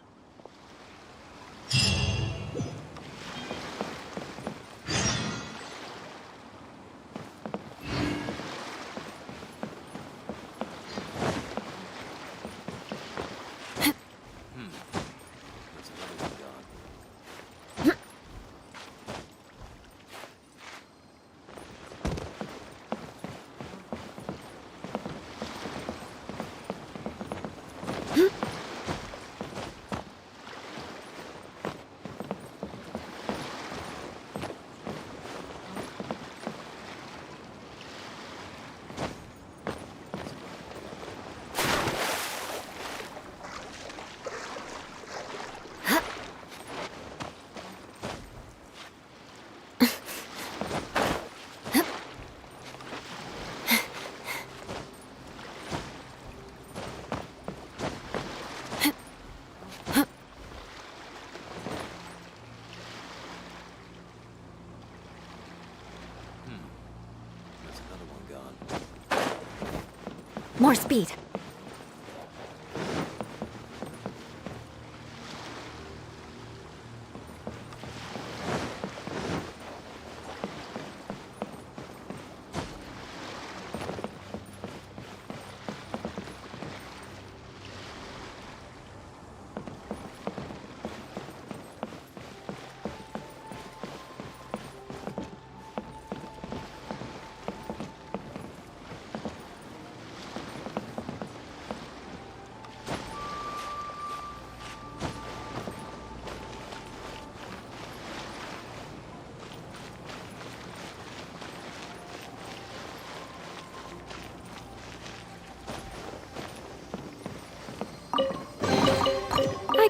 More speed.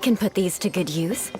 I can put these to good use.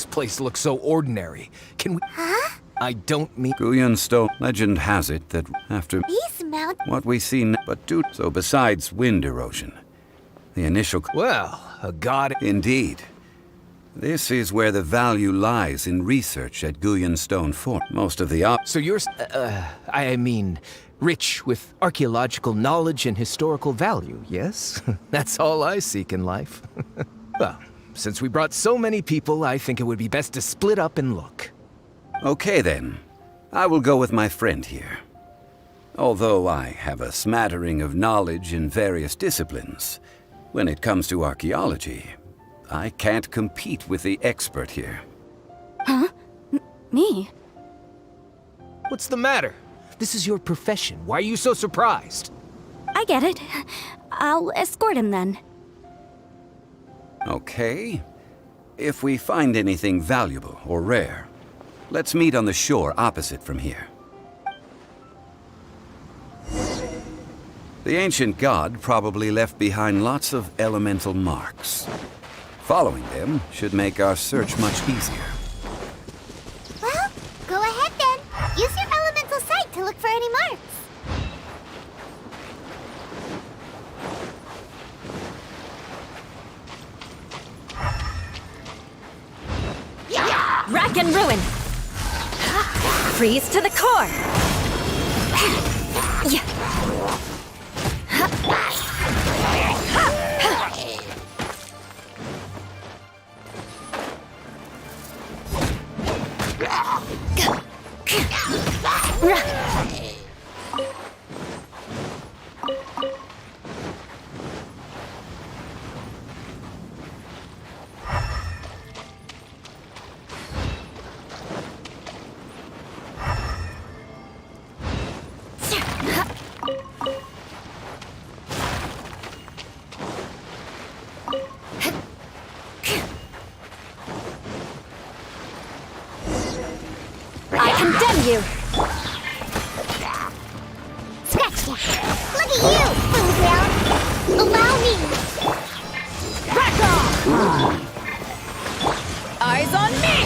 This place looks so ordinary. Can we... Huh? I don't mean... 𝐒𝐬𝐞𝐜𝐬. Stone legend has it that after These mountains... what we see but do so besides wind erosion, the initial... Well, a god... Indeed. This is where the value lies in research at 𝐒𝐬𝐞𝐜 Fort. Most of the So you're... I mean... rich with archaeological knowledge and historical value, yes? That's all I seek in life. Well, since we brought so many people, I think it would be best to split up and look. Okay then. I will go with my friend here. Although I have a smattering of knowledge in various disciplines, when it comes to archaeology, I can't compete with the expert here. Huh? Me? What's the matter? This is your profession. Why are you so surprised? I get it. I'll escort him then. Okay. If we find anything valuable or rare, let's meet on the shore opposite from here. The ancient god probably left behind lots of elemental marks. Following them should make our search much easier. Well, go ahead then. Use your elemental sight to look for any marks. Rack and ruin! Freeze to the core! I condemn you! Scratch that! Look at you, fool ground! Allow me! Rack off! Eyes on me!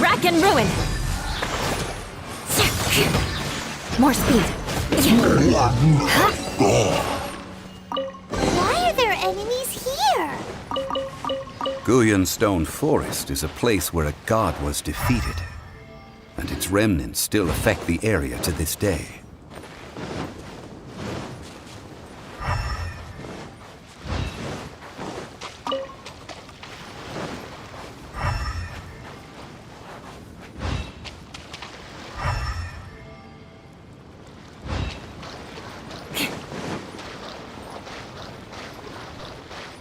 Rack and ruin! More speed! Why are there enemies here? 𝐒𝐬𝐞𝐜 Forest is a place where a god was defeated, and its remnants still affect the area to this day.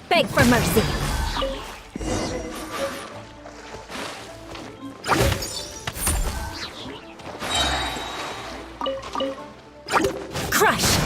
Beg for mercy! Crush!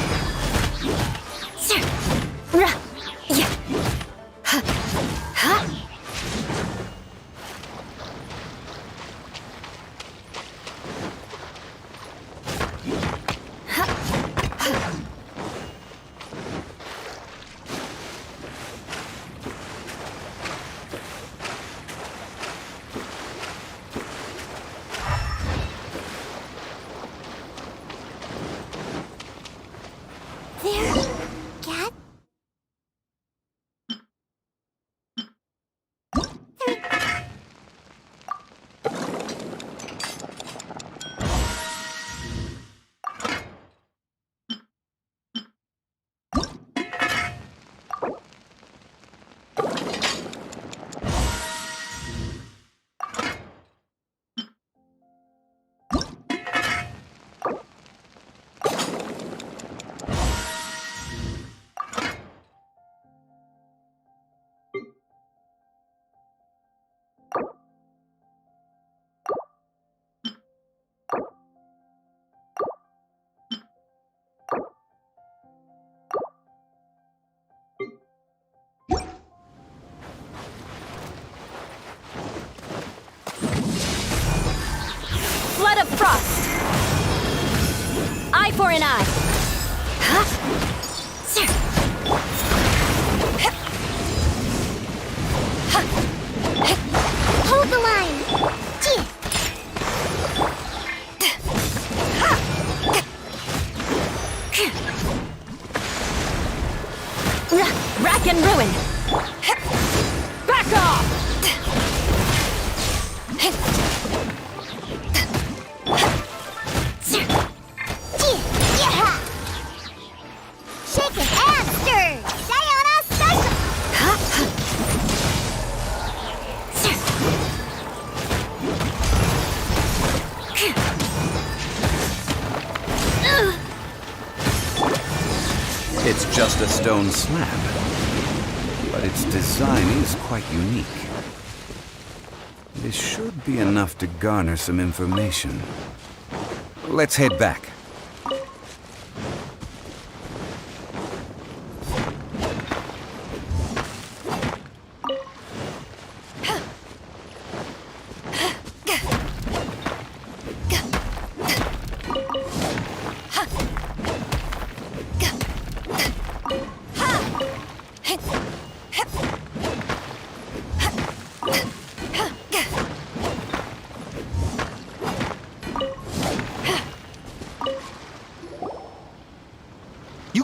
Flood of frost! Eye for an eye! Hold the line. Rack and ruin! Back off! Shaken and stirred. Sayonara special. It's just a stone slab, but its design is quite unique. This should be enough to garner some information. Let's head back.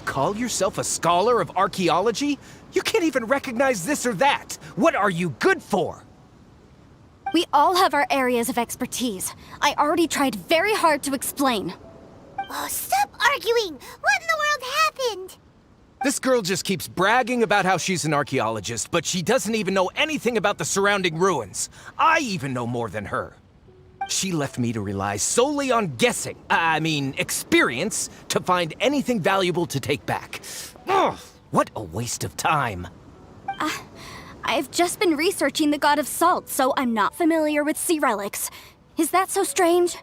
Call yourself a scholar of archaeology? You can't even recognize this or that. What are you good for? We all have our areas of expertise. I already tried very hard to explain. Oh, stop arguing! What in the world happened? This girl just keeps bragging about how she's an archaeologist, but she doesn't even know anything about the surrounding ruins. I even know more than her. She left me to rely solely on guessing, experience, to find anything valuable to take back. Ugh, what a waste of time. I've just been researching the god of salt, so I'm not familiar with sea relics. Is that so strange?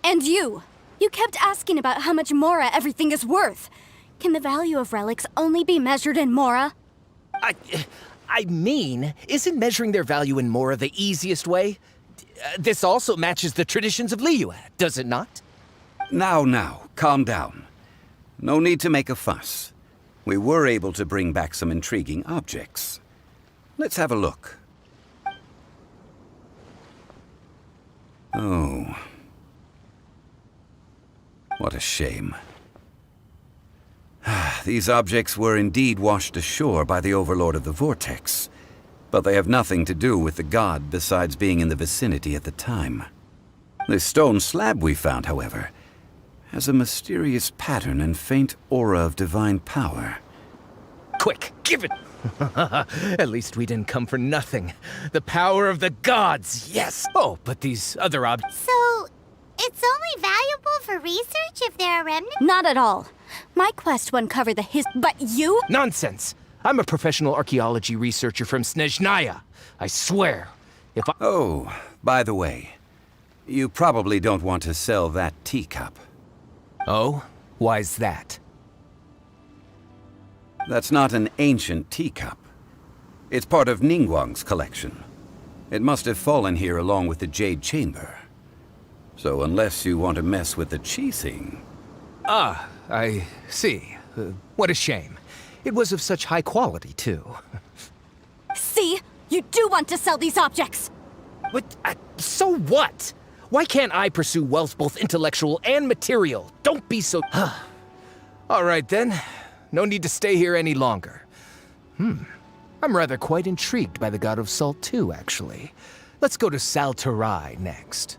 And you! You kept asking about how much Mora everything is worth. Can the value of relics only be measured in Mora? Isn't measuring their value in Mora the easiest way? This also matches the traditions of Liyue, does it not? Now, calm down. No need to make a fuss. We were able to bring back some intriguing objects. Let's have a look. Oh. What a shame. These objects were indeed washed ashore by the Overlord of the Vortex, but they have nothing to do with the god besides being in the vicinity at the time. The stone slab we found, however, has a mysterious pattern and faint aura of divine power. Quick, give it! At least we didn't come for nothing. The power of the gods, yes! Oh, but these other objects... So, it's only valuable for research if there are remnants? Not at all. My quest won't cover the but you? Nonsense! I'm a professional archaeology researcher from Snezhnaya. I swear, if I... Oh, by the way, you probably don't want to sell that teacup. Oh? Why's that? That's not an ancient teacup. It's part of Ningguang's collection. It must have fallen here along with the Jade Chamber. So unless you want to mess with the Qixing... Ah, I see. What a shame. It was of such high quality, too. See? You do want to sell these objects! But, so what? Why can't I pursue wealth both intellectual and material? Don't be so... All right, then. No need to stay here any longer. I'm rather quite intrigued by the God of Salt, too, actually. Let's go to Saltarai next.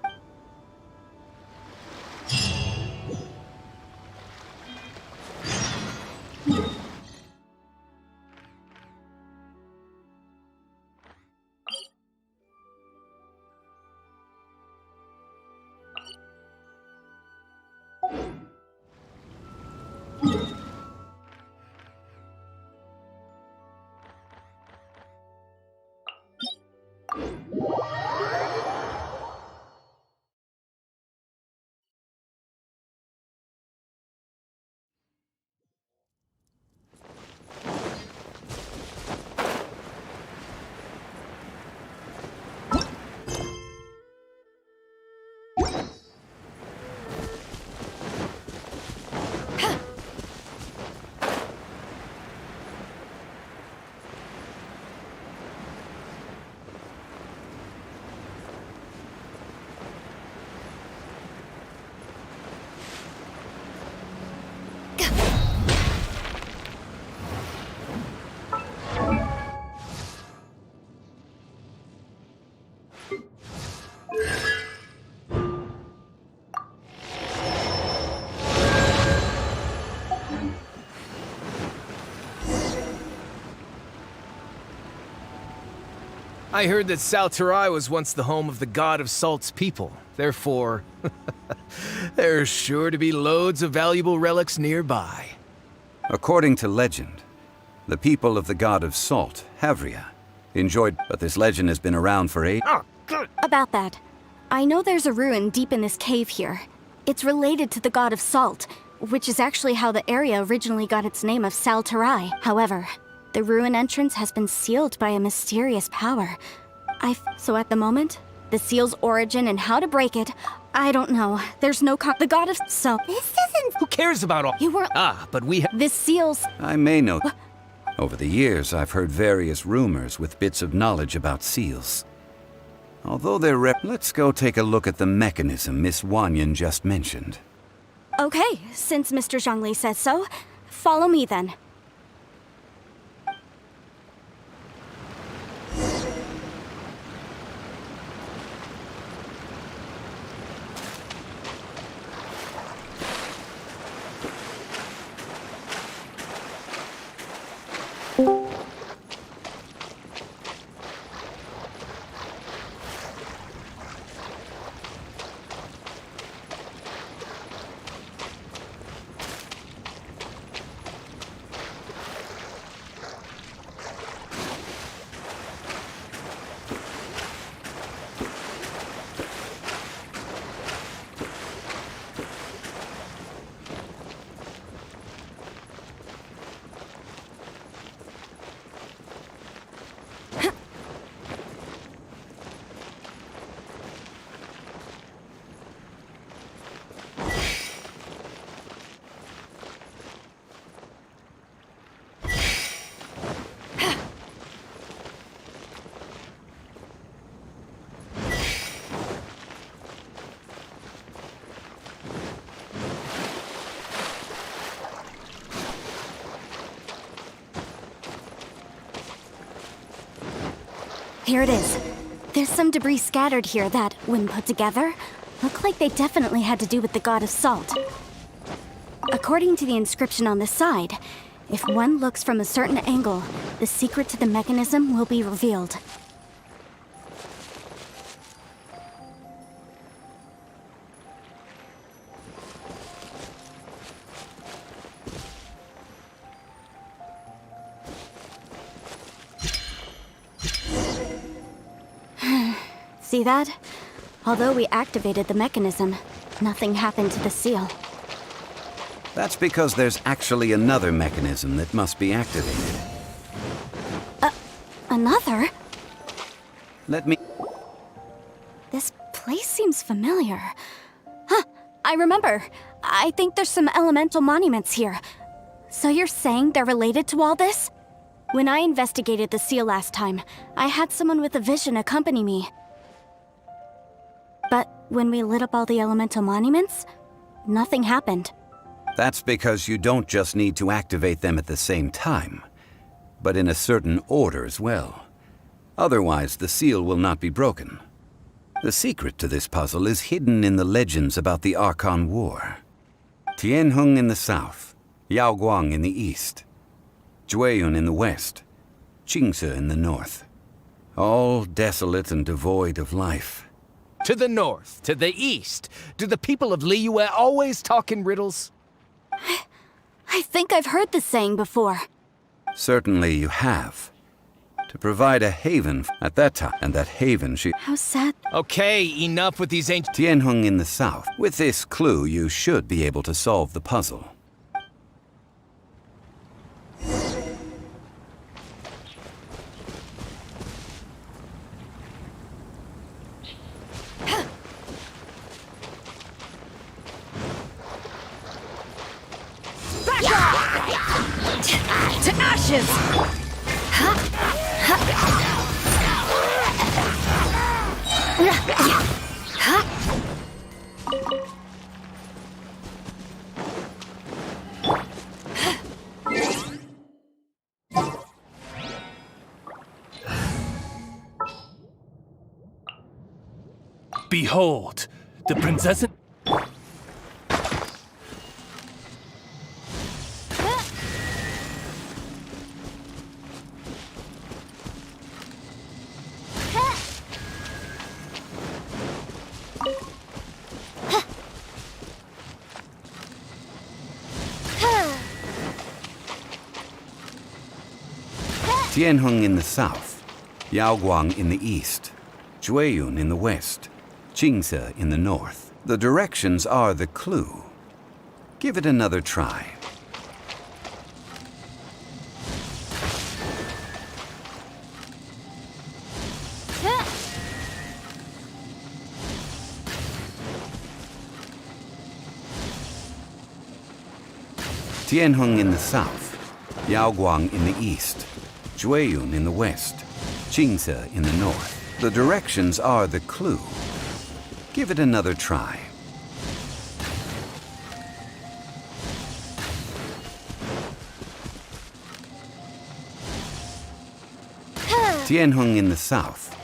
I heard that Salterai was once the home of the god of Salt's people. Therefore, there's sure to be loads of valuable relics nearby. According to legend, the people of the god of Salt, Havria, enjoyed, but this legend has been around for About that, I know there's a ruin deep in this cave here. It's related to the god of Salt, which is actually how the area originally got its name of Salterai. However, the ruin entrance has been sealed by a mysterious power. So at the moment, the seal's origin and how to break it, I don't know. There's no the god of so. This isn't. Who cares about all? You were. But we This seal's. I may know. Over the years, I've heard various rumors with bits of knowledge about seals. Although they're let's go take a look at the mechanism Miss Wanyan just mentioned. Okay, since Mr. Zhongli says so, follow me then. Here it is. There's some debris scattered here that, when put together, look like they definitely had to do with the god of Salt. According to the inscription on the side, if one looks from a certain angle, the secret to the mechanism will be revealed. See that? Although we activated the mechanism, nothing happened to the seal. That's because there's actually another mechanism that must be activated. Another? Let me... This place seems familiar. Huh, I remember. I think there's some elemental monuments here. So you're saying they're related to all this? When I investigated the seal last time, I had someone with a vision accompany me. But when we lit up all the elemental monuments, nothing happened. That's because you don't just need to activate them at the same time, but in a certain order as well. Otherwise, the seal will not be broken. The secret to this puzzle is hidden in the legends about the Archon War. Tianheng in the south, Yaoguang in the east, Jueyun in the west, Qingce in the north. All desolate and devoid of life. To the north, to the east. Do the people of Liyue always talk in riddles? I think I've heard this saying before. Certainly you have. To provide a haven at that time, and that haven she... How sad. Okay, enough with these ancient... Tianheng in the south. With this clue, you should be able to solve the puzzle. To ashes! Behold, the princess... Tianheng in the south, Yaoguang in the east, Jueyun in the west, Qingce in the north. The directions are the clue. Give it another try. Tianheng in the south, Yaoguang in the east, Jueyun in the west, Qingce in the north. The directions are the clue. Give it another try. Tianheng in the south,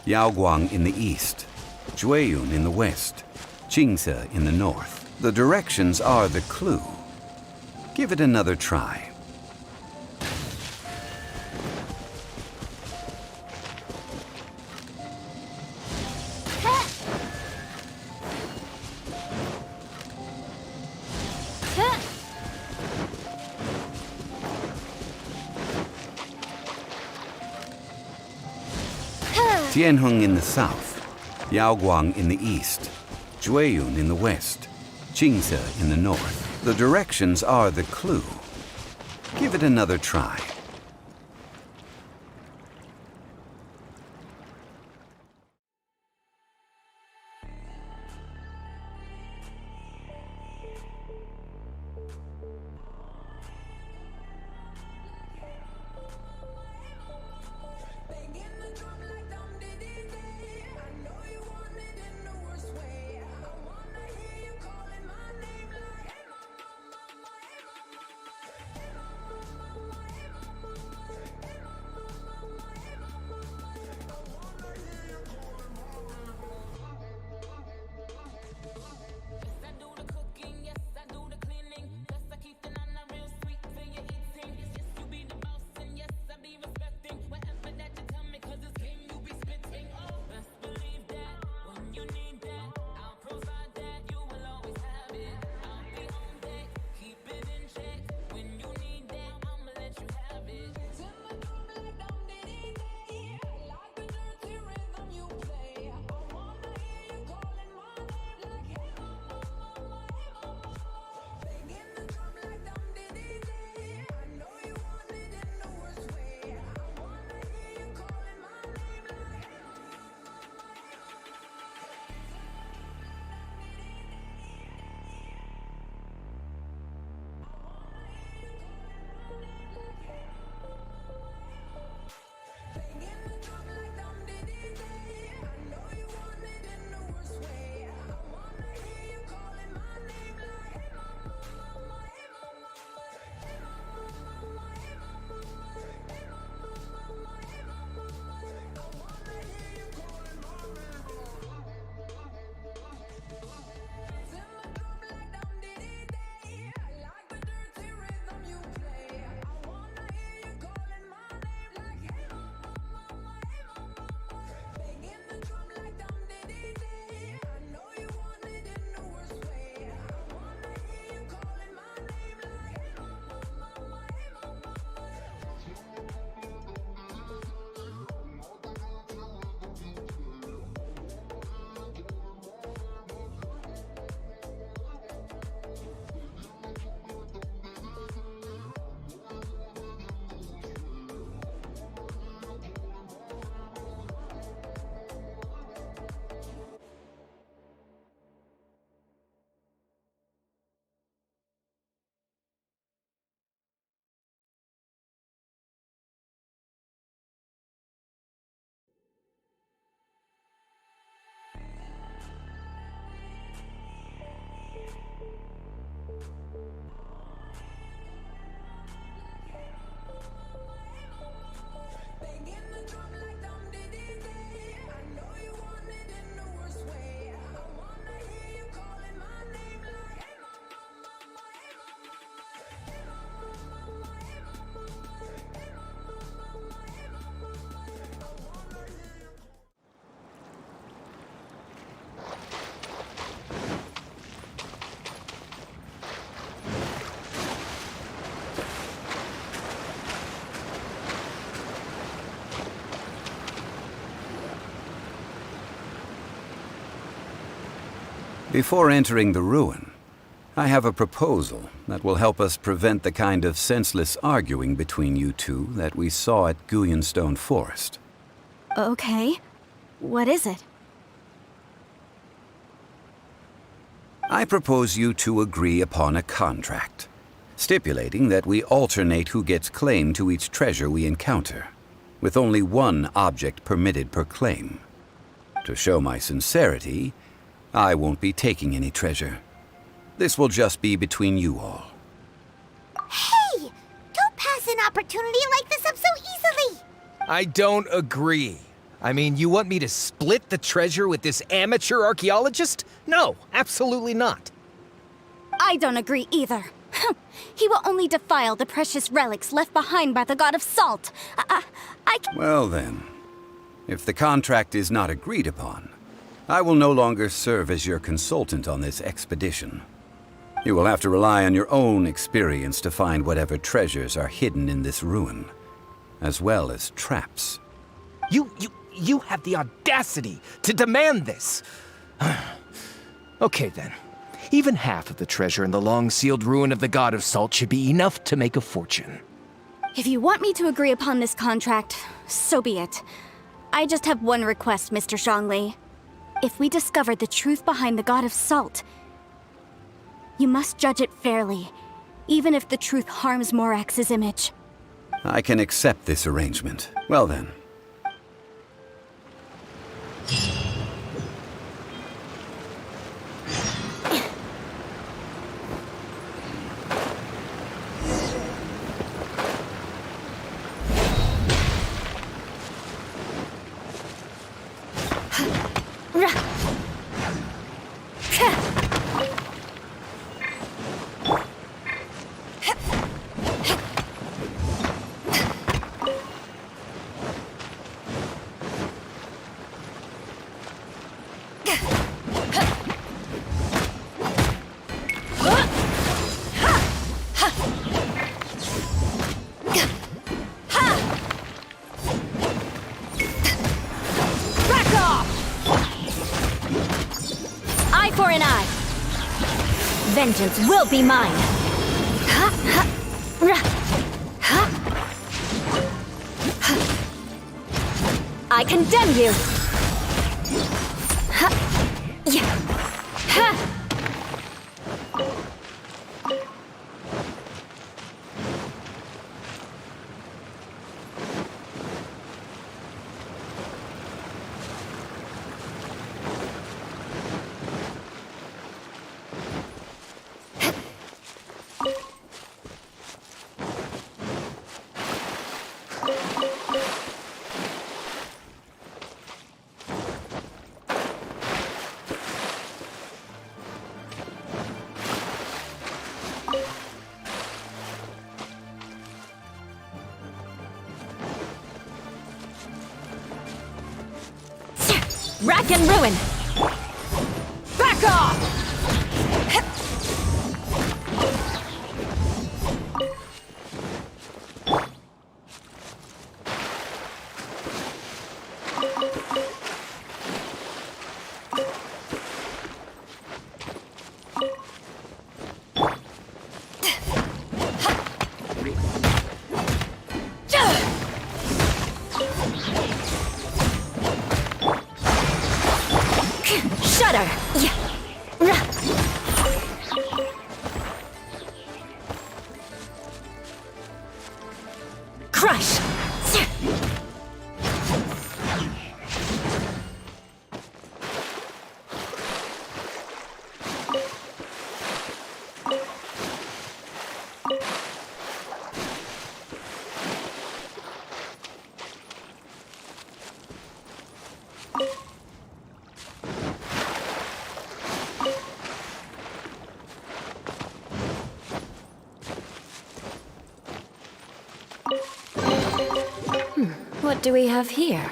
Yaoguang in the east, Jueyun in the west, Qingce in the north. The directions are the clue. Give it another try. Tianheng in the south, Yaoguang in the east, Jueyun in the west, Qingce in the north. The directions are the clue. Give it another try. Before entering the ruin, I have a proposal that will help us prevent the kind of senseless arguing between you two that we saw at Guyenstone Forest. Okay. What is it? I propose you two agree upon a contract, stipulating that we alternate who gets claim to each treasure we encounter, with only one object permitted per claim. To show my sincerity, I won't be taking any treasure. This will just be between you all. Hey! Don't pass an opportunity like this up so easily! I don't agree. I mean, you want me to split the treasure with this amateur archaeologist? No, absolutely not. I don't agree either. He will only defile the precious relics left behind by the god of salt. Well then, if the contract is not agreed upon, I will no longer serve as your consultant on this expedition. You will have to rely on your own experience to find whatever treasures are hidden in this ruin, as well as traps. You have the audacity to demand this! Okay then. Even half of the treasure in the long-sealed ruin of the God of Salt should be enough to make a fortune. If you want me to agree upon this contract, so be it. I just have one request, Mr. Zhongli. If we discover the truth behind the God of Salt, you must judge it fairly, even if the truth harms MATREXX's image. I can accept this arrangement. Well then. Vengeance will be mine! I condemn you! Rack and ruin! Back off! Crush! What do we have here?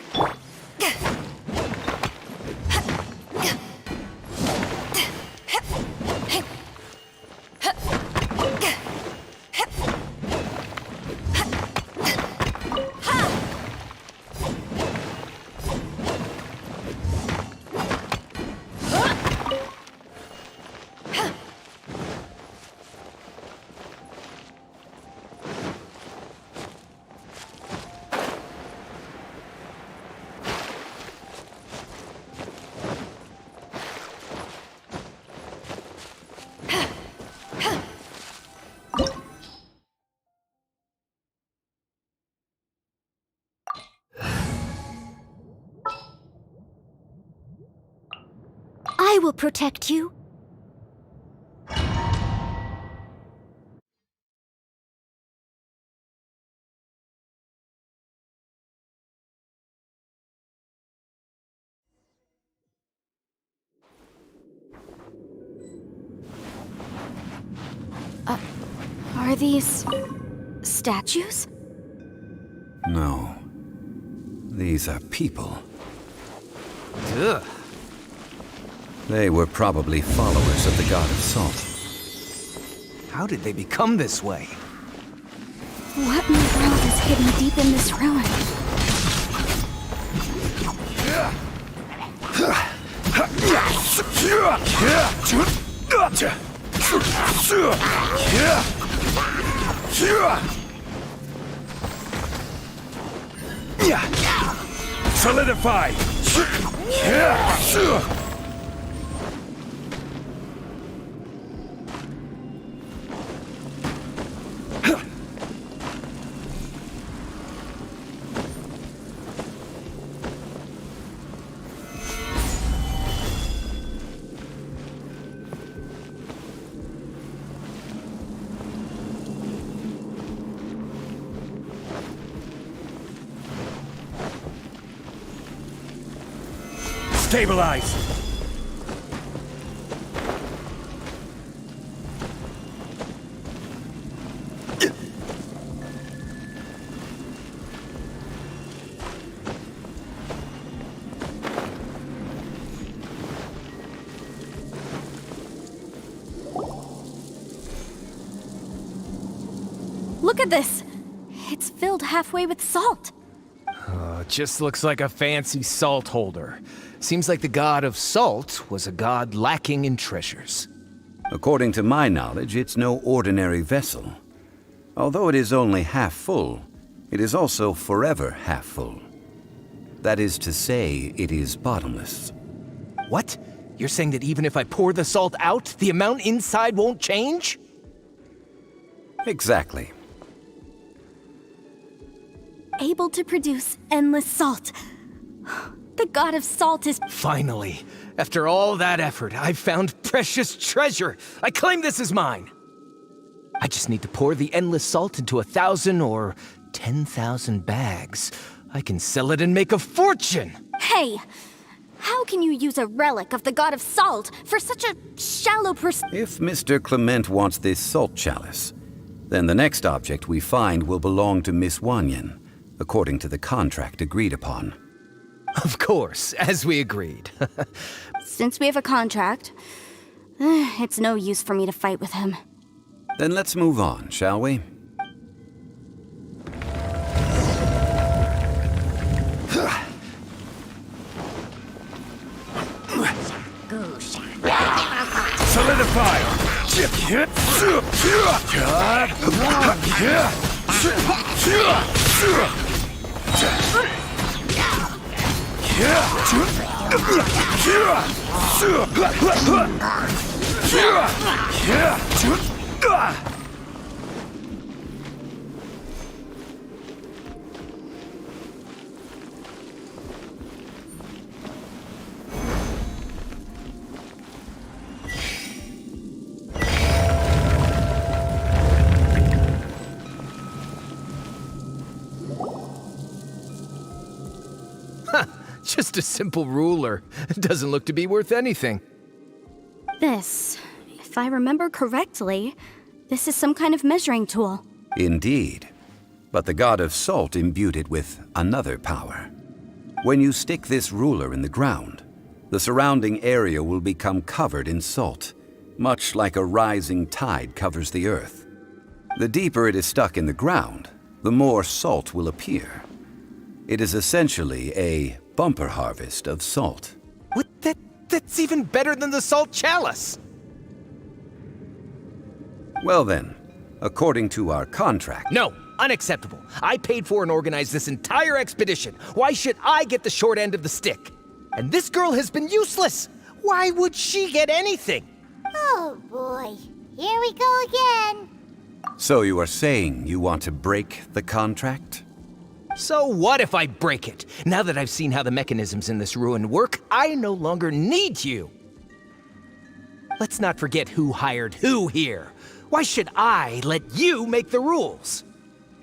will protect you. Are these statues? No. These are people. Ugh. They were probably followers of the god of salt. How did they become this way? What in the world is hidden deep in this ruin? Solidify! Stabilize! Look at this! It's filled halfway with salt. It just looks like a fancy salt holder. Seems like the god of salt was a god lacking in treasures. According to my knowledge, it's no ordinary vessel. Although it is only half full, it is also forever half full. That is to say, it is bottomless. What? You're saying that even if I pour the salt out, the amount inside won't change? Exactly. Able to produce endless salt. The god of salt is... Finally, after all that effort, I've found precious treasure. I claim this as mine. I just need to pour the endless salt into 1,000 or 10,000 bags. I can sell it and make a fortune. Hey! How can you use a relic of the god of salt for such a shallow If Mr. Clement wants this salt chalice, then the next object we find will belong to Miss Wanyan, according to the contract agreed upon. Of course, as we agreed. Since we have a contract, it's no use for me to fight with him. Then let's move on, shall we? Solidify! Just a simple ruler. It doesn't look to be worth anything. This, if I remember correctly, this is some kind of measuring tool. Indeed. But the god of salt imbued it with another power. When you stick this ruler in the ground, the surrounding area will become covered in salt, much like a rising tide covers the earth. The deeper it is stuck in the ground, the more salt will appear. It is essentially a bumper harvest of salt. What? That's even better than the salt chalice! Well then, according to our contract... No! Unacceptable! I paid for and organized this entire expedition. Why should I get the short end of the stick? And this girl has been useless! Why would she get anything? Oh boy, here we go again. So you are saying you want to break the contract? So what if I break it? Now that I've seen how the mechanisms in this ruin work, I no longer need you. Let's not forget who hired who here. Why should I let you make the rules?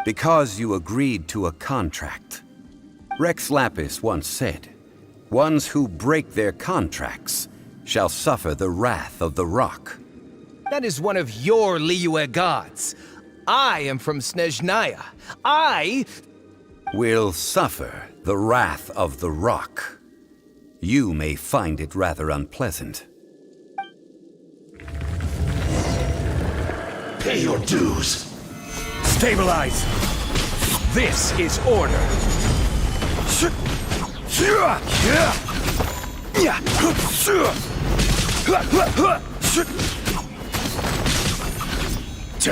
Because you agreed to a contract. Rex Lapis once said, "Ones who break their contracts shall suffer the wrath of the rock." That is one of your Liyue gods. I am from Snezhnaya. I will suffer the wrath of the rock. You may find it rather unpleasant. Pay your dues. Stabilize. This is order.